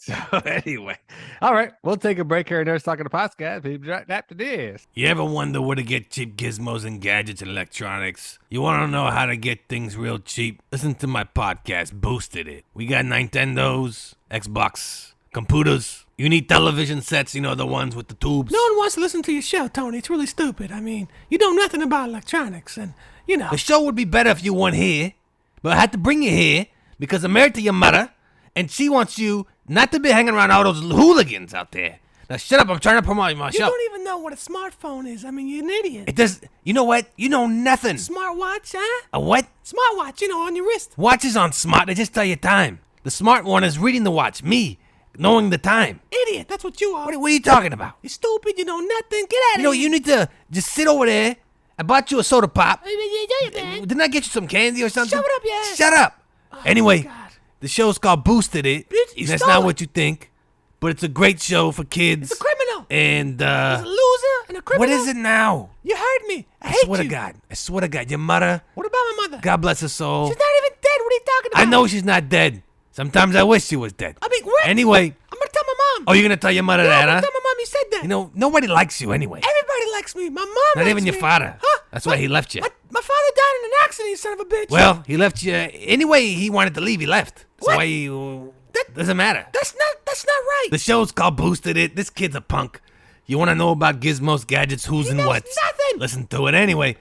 So anyway, all right, we'll take a break here. Nerds Talking to Podcast. We'll be right after this. You ever wonder where to get cheap gizmos and gadgets and electronics? You want to know how to get things real cheap? Listen to my podcast, Boosted It. We got Nintendos, Xbox, computers. You need television sets, you know, the ones with the tubes. No one wants to listen to your show, Tony. It's really stupid. I mean, you know nothing about electronics, and, you know. The show would be better if you weren't here, but I had to bring you here because I'm married to your mother, and she wants you not to be hanging around all those hooligans out there. Now shut up, I'm trying to promote my You show. don't even know what a smartphone is. I mean, you're an idiot. It does, you know what? You know nothing. Smartwatch, huh? A what? Smartwatch, you know, on your wrist. Watches aren't smart, they just tell you time. The smart one is reading the watch, me, knowing the time. Idiot, that's what you are. What are you talking about? You're stupid, you know nothing. Get out of You know, here. you need to just sit over there. I bought you a soda pop. Man. Didn't I get you some candy or something? Shut up, yeah. Shut up. Anyway, God. the show's called Boosted It. You That's stole not it. what you think, but it's a great show for kids. It's a criminal. And, He's a loser and a criminal. what is it now? You heard me. I I hate swear you. to God. I swear to God. Your mother, What about my mother? God bless her soul. She's not even dead. What are you talking about? I know she's not dead. Sometimes I wish she was dead. I mean, what? Anyway, I'm going to tell my mom. oh, you're going to tell your mother No, that, I'm huh? going to tell my mom you said that. You know, nobody likes you anyway. Everybody likes me. My mom Not likes even your me. father. Huh? That's why he left you. My father died in an accident, you son of a bitch. Well, he left you. Anyway, he wanted to leave. He left. That's What? why you... That doesn't matter. That's not right. The show's called Boosted It. This kid's a punk. You want to know about gizmos, gadgets, who's He and knows what's? nothing. Listen to it anyway.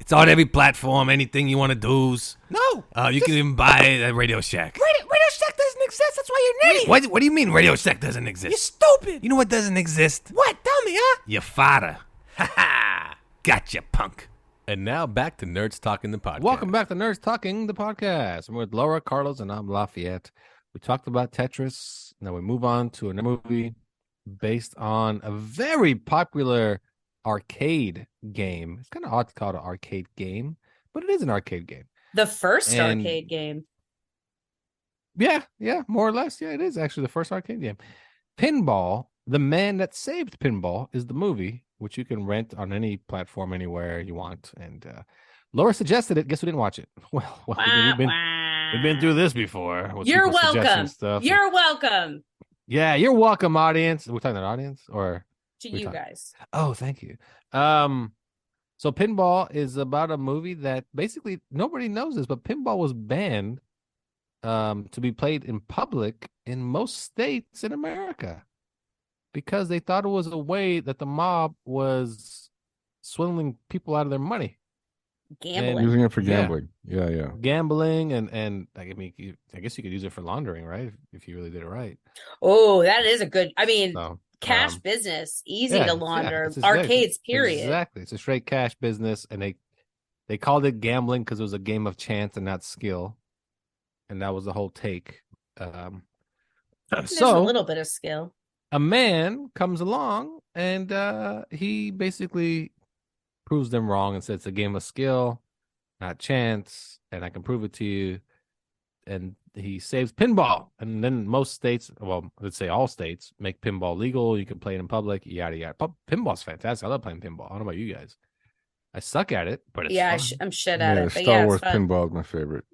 It's on every platform. Anything you want to do's. No. You can even buy it at Radio Shack. Radio Shack doesn't exist. That's why you're an idiot. What do you mean Radio Shack doesn't You're exist? stupid. You know what doesn't exist? What? Tell me, huh? Your father. Ha ha. Gotcha, punk. And now back to Nerds Talking the Podcast. Welcome back to Nerds Talking the Podcast. I'm with Laura, Carlos, and I'm Lafayette. We talked about Tetris. Now we move on to another movie based on a very popular arcade game. It's kind of odd to call it an arcade game, but it is an arcade game. The first And- arcade game. Yeah, more or less. Yeah, it is actually the first arcade game. Pinball, The Man That Saved Pinball is the movie, which you can rent on any platform anywhere you want. And Laura suggested it. Guess who didn't watch it? Well, we've been through this before. with You're people suggesting welcome. Stuff. You're welcome Yeah, you're welcome, audience. We're talking to an audience, or to We you talk- guys. oh, thank you. So Pinball is about a movie that basically nobody knows this, but Pinball was banned to be played in public in most states in America because they thought it was a way that the mob was swindling people out of their money, Gambling. Using it for Yeah. gambling. Yeah. gambling, and I mean, I guess you could use it for laundering, right? If you really did it right. Oh, that is a good. I mean, So cash business, easy yeah, to yeah, launder. it's exactly- Arcades, period. Exactly. It's a straight cash business, and they called it gambling because it was a game of chance and not skill, and that was the whole take. There's a So little bit of skill. a man comes along and he basically proves them wrong and says it's a game of skill, not chance, and I can prove it to you. And he saves pinball. And then most states, well, let's say all states, make pinball legal. You can play it in public, yada yada. Pinball's fantastic. I love playing pinball. I don't know about you guys. I suck at it, but it's Yeah, fun. I'm shit at Yeah, it. But Star yeah, Wars it's fun. pinball is my favorite.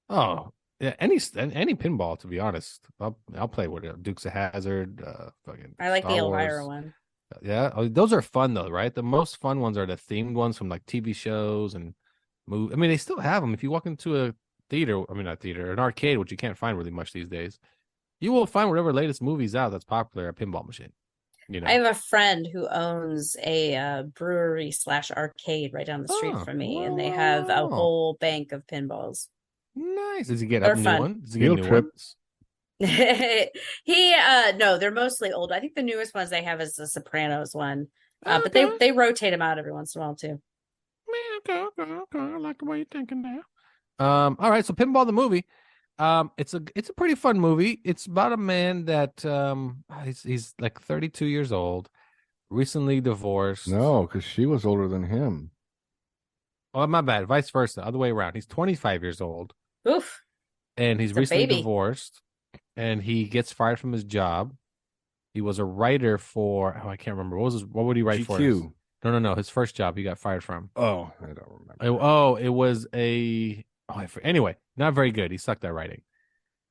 Oh, yeah, any pinball, to be honest. I'll play with it. Dukes of Hazzard, fucking. I like Star the Elvira Wars. one. Yeah, those are fun though, right? The most fun ones are the themed ones from like TV shows and movies. I mean, they still have them. If you walk into a theater, I mean not theater, an arcade, which you can't find really much these days, you will find whatever latest movie's out that's popular at pinball machine. You know, I have a friend who owns a brewery / arcade right down the street Oh, from me, and they have a wow. whole bank of pinballs. nice. Does he get They're a new fun. one? Does he get Field new trip. ones? No, they're mostly old. I think the newest ones they have is the Sopranos one, but Okay. they rotate them out every once in a while too. Okay. I like the way you're thinking now. All right, so Pinball the movie. It's a pretty fun movie. It's about a man that he's like 32 years old, recently divorced. No, because she was older than him. Oh, my bad. Vice versa, other way around. He's 25 years old Oof. and he's It's a recently baby. divorced. and he gets fired from his job. He was a writer for I can't remember what would he write for? GQ. No. His first job he got fired from. Oh, I don't remember. It was anyway, not very good. He sucked at writing.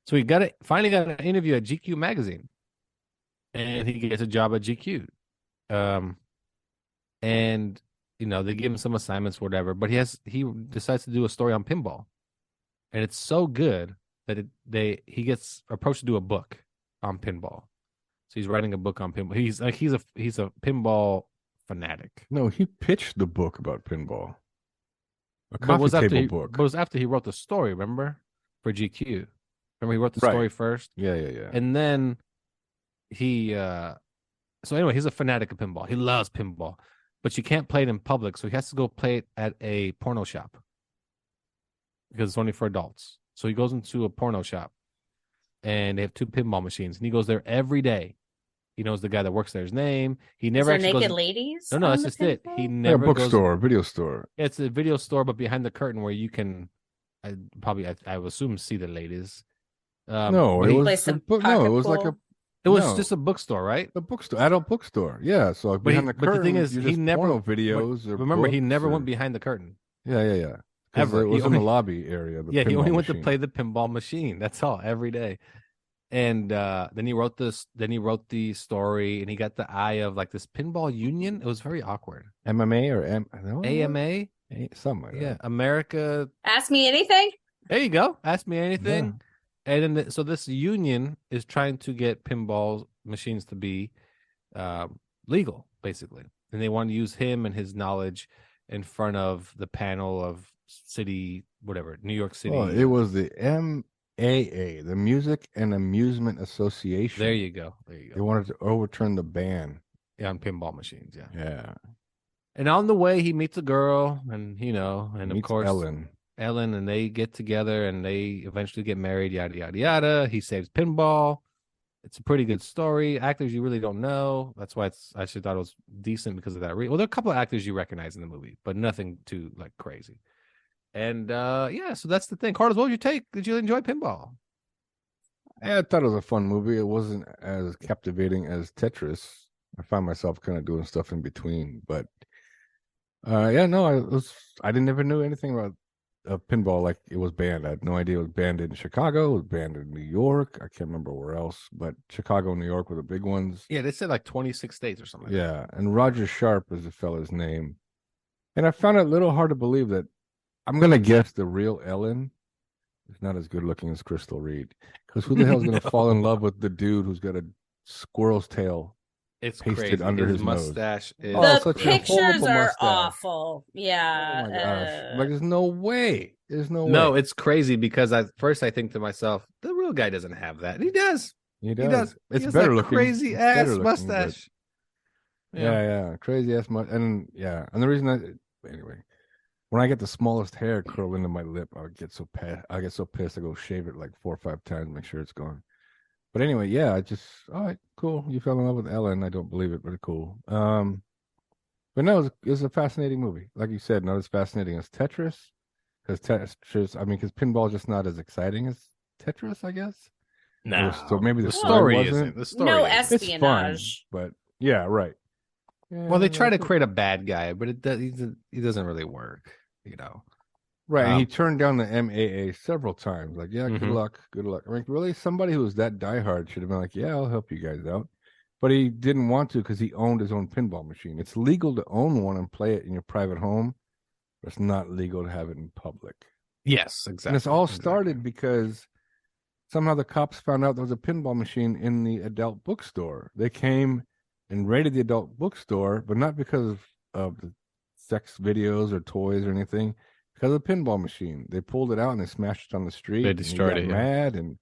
So he finally got an interview at GQ magazine, and he gets a job at GQ. And they give him some assignments, whatever. But he decides to do a story on pinball, and it's so good that he gets approached to do a book on pinball. So he's writing a book on pinball. He's a pinball fanatic. No, he pitched the book about pinball. A But coffee table book. But it was after he wrote the story, remember? For GQ. Remember he wrote the story first? Yeah. And then he so anyway, he's a fanatic of pinball. He loves pinball. But you can't play it in public, so he has to go play it at a porno shop. Because it's only for adults. So he goes into a porno shop and they have 2 pinball machines, and he goes there every day. He knows the guy that works there's name. He never Is there actually naked goes... ladies? No, that's just it. He Yeah, never bookstore, video store. It's a video store, but behind the curtain where you can I would assume see the ladies. No, it was like a. It was just a bookstore, right? A bookstore, adult bookstore. Yeah. So like behind the curtain, but the thing is, he never videos. Remember, he never went behind the curtain. Yeah. Ever. It was in the lobby area. He only went to play the pinball machine. That's all, every day. And then he wrote this. Then he wrote the story, and he got the eye of like this pinball union. It was very awkward. MMA or AMA, something like that. Yeah, America. Ask me anything. There you go. Ask me anything. Yeah. And then so this union is trying to get pinball machines to be legal, basically, and they want to use him and his knowledge in front of the panel of New York City. Oh, it was the MAA, the Music and Amusement Association. There you go. They wanted to overturn the ban on pinball machines. Yeah. And on the way, he meets a girl, and and of course Ellen, and they get together, and they eventually get married. Yada yada yada. He saves pinball. It's a pretty good story. Actors you really don't know. That's why I actually thought it was decent because of that. Well, there are a couple of actors you recognize in the movie, but nothing too like crazy. And so that's the thing. Carlos, what would you take? Did you enjoy pinball? I thought it was a fun movie. It wasn't as captivating as Tetris. I found myself kind of doing stuff in between, but I didn't ever know anything about pinball. Like, it was banned. I had no idea it was banned in Chicago. It was banned in New York. I can't remember where else, but Chicago and New York were the big ones. Yeah, they said like 26 states or something. Yeah, and Roger Sharp is the fella's name. And I found it a little hard to believe that I'm going to guess the real Ellen is not as good looking as Crystal Reed. Because who the hell is going to fall in love with the dude who's got a squirrel's tail pasted crazy. Under his mustache? The pictures are awful. Yeah. Oh my gosh. Like, there's no way. No, it's crazy because at first I think to myself, the real guy doesn't have that. He does. He does. It's better looking. Crazy ass mustache. Yeah. Crazy ass mustache. And the reason anyway, when I get the smallest hair curl into my lip, I get so pissed. I go shave it like 4 or 5 times, make sure it's gone. But anyway, all right, cool. You fell in love with Ellen. I don't believe it, but cool. But no, it was a fascinating movie. Like you said, not as fascinating as Tetris. Because pinball is just not as exciting as Tetris, I guess. No. So maybe the story wasn't. The story no isn't. espionage. It's fun, but yeah, right. Yeah, well, they try to create a bad guy, but he doesn't really work, Right, and he turned down the MAA several times. Like, yeah, good luck. I mean, really, somebody who was that diehard should have been like, yeah, I'll help you guys out. But he didn't want to because he owned his own pinball machine. It's legal to own one and play it in your private home, but it's not legal to have it in public. Yes, exactly. And it's all started because somehow the cops found out there was a pinball machine in the adult bookstore. They came and raided the adult bookstore, but not because of the sex videos or toys or anything. Because of the pinball machine, they pulled it out and they smashed it on the street. They destroyed it. Mad, and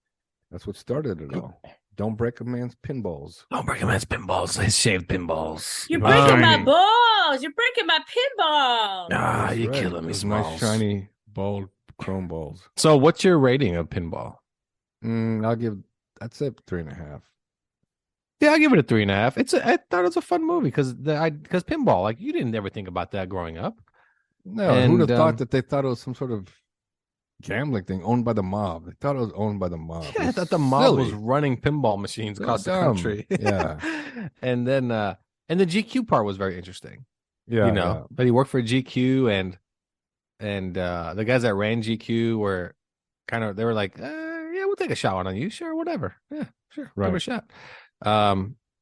that's what started it all. Don't break a man's pinballs. Don't break a man's pinballs. His shaved pinballs. You're breaking my balls. You're breaking my pinballs. You're killing me, Smalls. Nice shiny bald chrome balls. So, what's your rating of pinball? I'd say 3.5. Yeah, I'll give it a 3.5. I thought it was a fun movie because pinball. Like, you didn't ever think about that growing up. No, who'd have thought that they thought it was some sort of gambling thing owned by the mob. They thought it was owned by the mob. Yeah, I It's thought the mob was silly. running pinball machines So across the dumb. country. Yeah. And then and the GQ part was very interesting. Yeah, You know, that he worked for GQ and the guys that ran GQ were kind of, they were like, yeah, we'll take a shot on you. Sure, whatever. Yeah, sure. Give it a shot.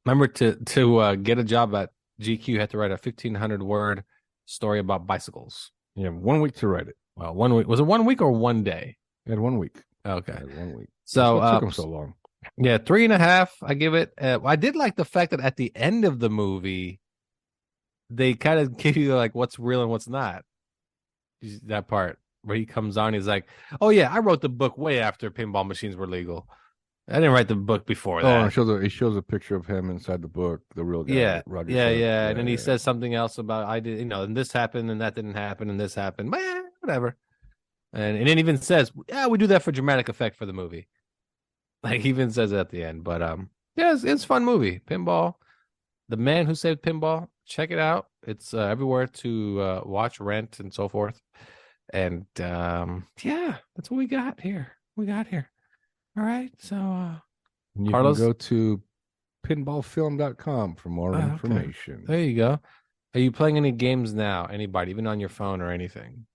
Remember to get a job at GQ, you had to write a 1,500 word story about bicycles. Yeah, 1 week to write it. Well, 1 week. Was it 1 week or 1 day? He had 1 week. Okay. He had 1 week. So That's what took him so long. Yeah, 3.5. I give it. I did like the fact that at the end of the movie, they kind of give you like what's real and what's not. That part where he comes on, he's like, "Oh yeah, I wrote the book way after pinball machines were legal. I didn't write the book before that." And he shows a picture of him inside the book, the real guy. Yeah, Roger yeah. And then he says something else about I did, and this happened and that didn't happen and this happened. But whatever. And it even says, "Yeah, we do that for dramatic effect for the movie." Like he even says it at the end. But yeah, it's a fun movie. Pinball, The Man Who Saved Pinball. Check it out. It's everywhere to watch, rent, and so forth. And yeah, that's what we got here. All right. So you Carlos, can go to pinballfilm.com for more information. There you go. Are you playing any games now? Anybody, even on your phone or anything?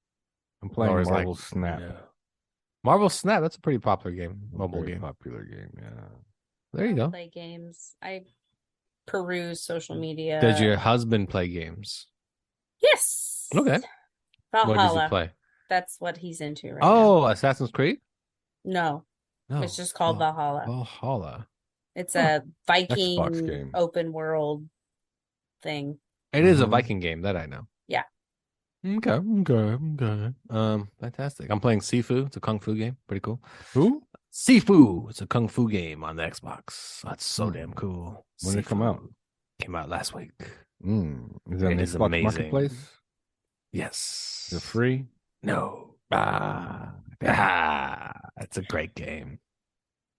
I'm playing Marvel Snap. Yeah. Marvel Snap, that's a pretty popular game, mobile game. Popular game, yeah. There you go. Play games. I peruse social media. Does your husband play games? Yes. Okay. Valhalla. What does he play? That's what he's into right now. now. Assassin's Creed? No. It's just called Valhalla. Valhalla. It's a Viking Xbox game. open world thing. It is a Viking game, that I know. Yeah. Okay. Fantastic. I'm playing Sifu. It's a kung fu game. Pretty cool. Who? Sifu. It's a kung fu game on the Xbox. That's so damn cool. When did it come out? Came out last week. Is it on the Xbox amazing. Marketplace? Yes. Is it free? No. It's a great game.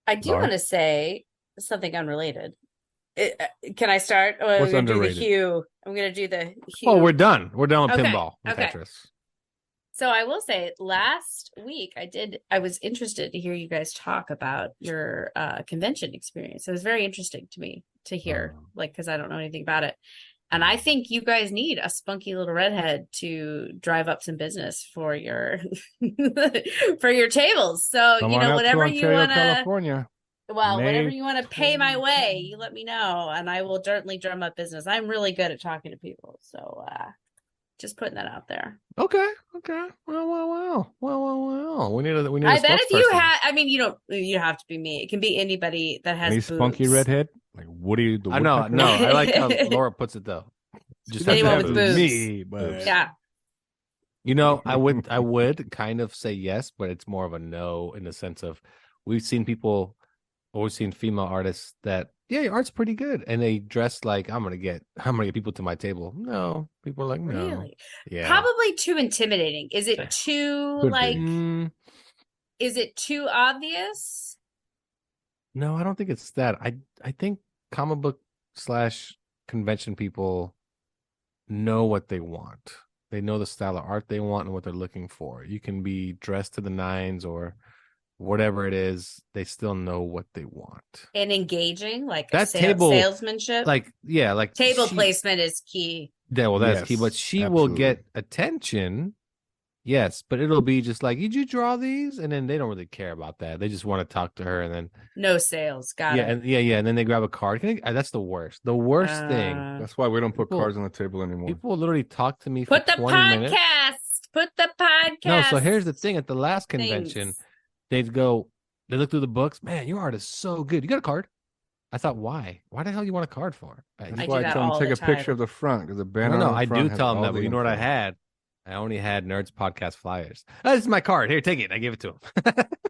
I do want to say something unrelated. Can I start? Oh, What's underrated? I'm going to do the hue. Oh, we're done. We're done with Okay, pinball and okay. Tetris. So I will say last week I was interested to hear you guys talk about your convention experience. It was very interesting to me to hear, because I don't know anything about it. And I think you guys need a spunky little redhead to drive up some business for your for your tables. So, whatever you want to California. Well, whatever you want to pay my way, you let me know, and I will certainly drum up business. I'm really good at talking to people, so just putting that out there. Okay. Well. We need a I bet if you spokesperson. had, you don't have to be me. It can be anybody that has Any boobs. spunky redhead? Like Woody the I know. Woodpecker? No, I like how Laura puts it though. Just have to Anyone have with boobs. boobs. Me, boobs. Yeah. I would kind of say yes, but it's more of a no in the sense of we've seen female artists that, yeah, your art's pretty good. And they dress like, I'm going to get people to my table. No, people are like, no. Really? Yeah. Probably too intimidating. Is it too Could be. is it too obvious? No, I don't think it's that. I think comic book / convention people know what they want. They know the style of art they want and what they're looking for. You can be dressed to the nines or whatever it is, they still know what they want. And engaging, like that table salesmanship. Like table placement is key. Yeah, well, that's Yes, key. But she absolutely. will get attention. Yes, but it'll be just like, did you draw these? And then they don't really care about that. They just want to talk to her, and then No sales. Got it. and then they grab a card. That's the worst. The worst thing. That's why we don't put People- cards on the table anymore. People will literally talk to me Put for the 20 minutes. Put the podcast. No, so here's the thing. At the last convention, things. they look through the books. Man, your art is so good. You got a card? I thought, why? Why the hell you want a card for? That's I why do I that tell them all take the a picture time. of the front because the No, banner. no, on the I front do has tell them all that. the But you know what I info. had? I only had Nerds Podcast flyers. Oh, this is my card. Here, take it. I gave it to him.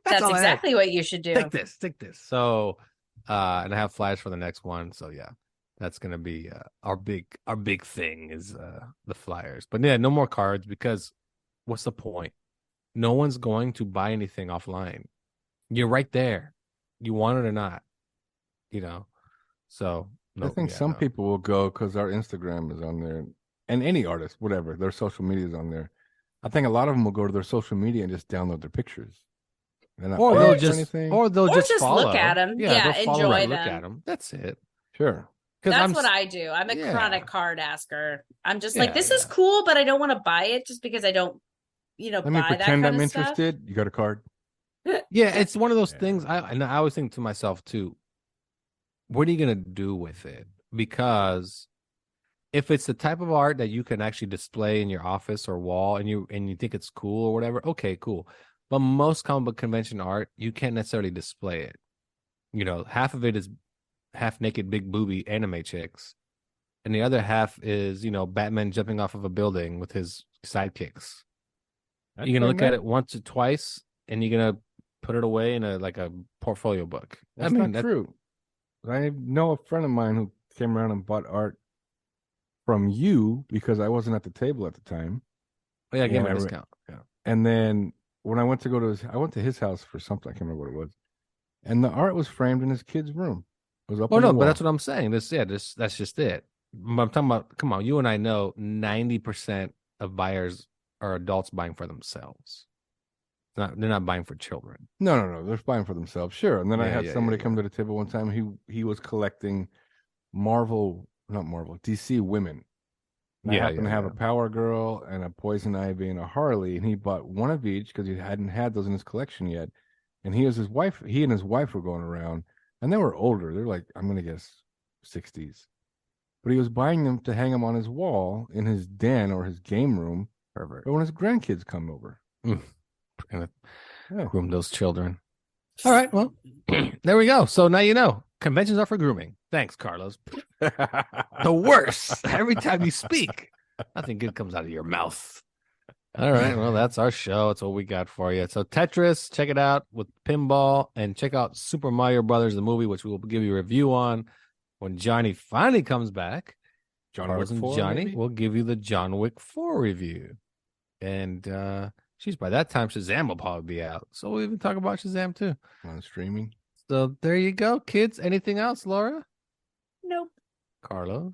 That's all I had. exactly what you should do. Take this. So, and I have flyers for the next one. So yeah, that's gonna be our big thing is the flyers. But yeah, no more cards because what's the point? No one's going to buy anything offline. You're right there. You want it or not, So I think some people. people will go because our Instagram is on there, and any artist, whatever, their social media is on there. I think a lot of them will go to their social media and just download their pictures. Or they'll just follow. Look at them. Yeah, they'll follow enjoy and them. Look at them. That's it. Sure. That's what I do. I'm a chronic card asker. I'm just like, this is cool, but I don't want to buy it just because I don't, Let buy me that pretend kind I'm of interested. stuff. You got a card? Yeah, it's one of those things. I always think to myself too, what are you gonna do with it? Because if it's the type of art that you can actually display in your office or wall, and you think it's cool or whatever, okay, cool. But most comic book convention art, you can't necessarily display it. Half of it is half naked big booby anime chicks, and the other half is Batman jumping off of a building with his sidekicks. You're gonna look at it once or twice, and you're gonna put it away in a portfolio book. That's not true. I know a friend of mine who came around and bought art from you because I wasn't at the table at the time. Oh yeah, I gave him a discount. Yeah, and then when I went to his house for something. I can't remember what it was, and the art was framed in his kid's room. It was up. Oh no, but that's what I'm saying. That's just it. I'm talking about. Come on, you and I know 90% of buyers are adults buying for themselves. They're not buying for children. No. They're buying for themselves. Sure. And then I had somebody come to the table one time. He was collecting DC women. And I happened to have a Power Girl and a Poison Ivy and a Harley, and he bought one of each because he hadn't had those in his collection yet. And he and his wife were going around, and they were older. They're like, I'm gonna guess 60s. But he was buying them to hang them on his wall in his den or his game room. Perfect. Or when his grandkids come over. Groom those children. All right, well, there we go. So now you know. Conventions are for grooming. Thanks, Carlos. The worst. Every time you speak, nothing good comes out of your mouth. All right, well, that's our show. That's what we got for you. So Tetris, check it out with Pinball, and check out Super Mario Brothers, the movie, which we will give you a review on when Johnny finally comes back. Carlos and Johnny will give you the John Wick 4 review. And by that time, Shazam will probably be out. So we'll even talk about Shazam too. On streaming. So there you go, kids. Anything else, Laura? Nope. Carlos?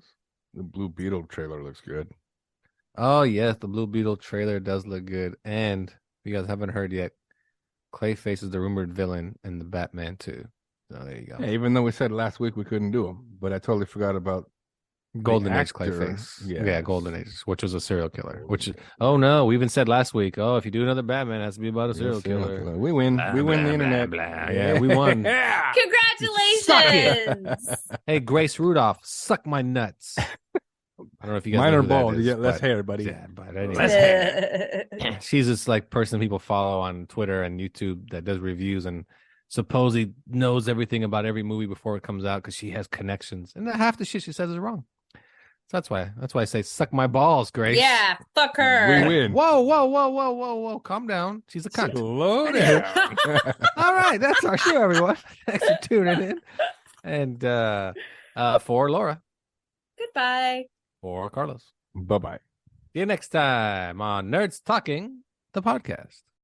The Blue Beetle trailer looks good. Oh, yes. The Blue Beetle trailer does look good. And if you guys haven't heard yet, Clayface is the rumored villain in the Batman 2. So there you go. Yeah, even though we said last week we couldn't do him, but I totally forgot about Golden Age Clayface. Yeah, Golden Age, which was a serial killer. We even said last week, if you do another Batman, it has to be about a serial killer. We win. We win the internet. Yeah, we won. Congratulations. Hey, Grace Rudolph, suck my nuts. I don't know if you guys Mine know are who that bald. You is, get less but- hair, buddy. Yeah, but anyway. Less hair. She's this person people follow on Twitter and YouTube that does reviews and supposedly knows everything about every movie before it comes out because she has connections. And half the shit she says is wrong. So that's why I say suck my balls, Grace. Yeah, fuck her. We win. Whoa. Calm down. She's a cunt. Slow down. All right, that's our show, everyone. Thanks for tuning in. And for Laura. Goodbye. For Carlos. Bye-bye. See you next time on Nerds Talking, the podcast.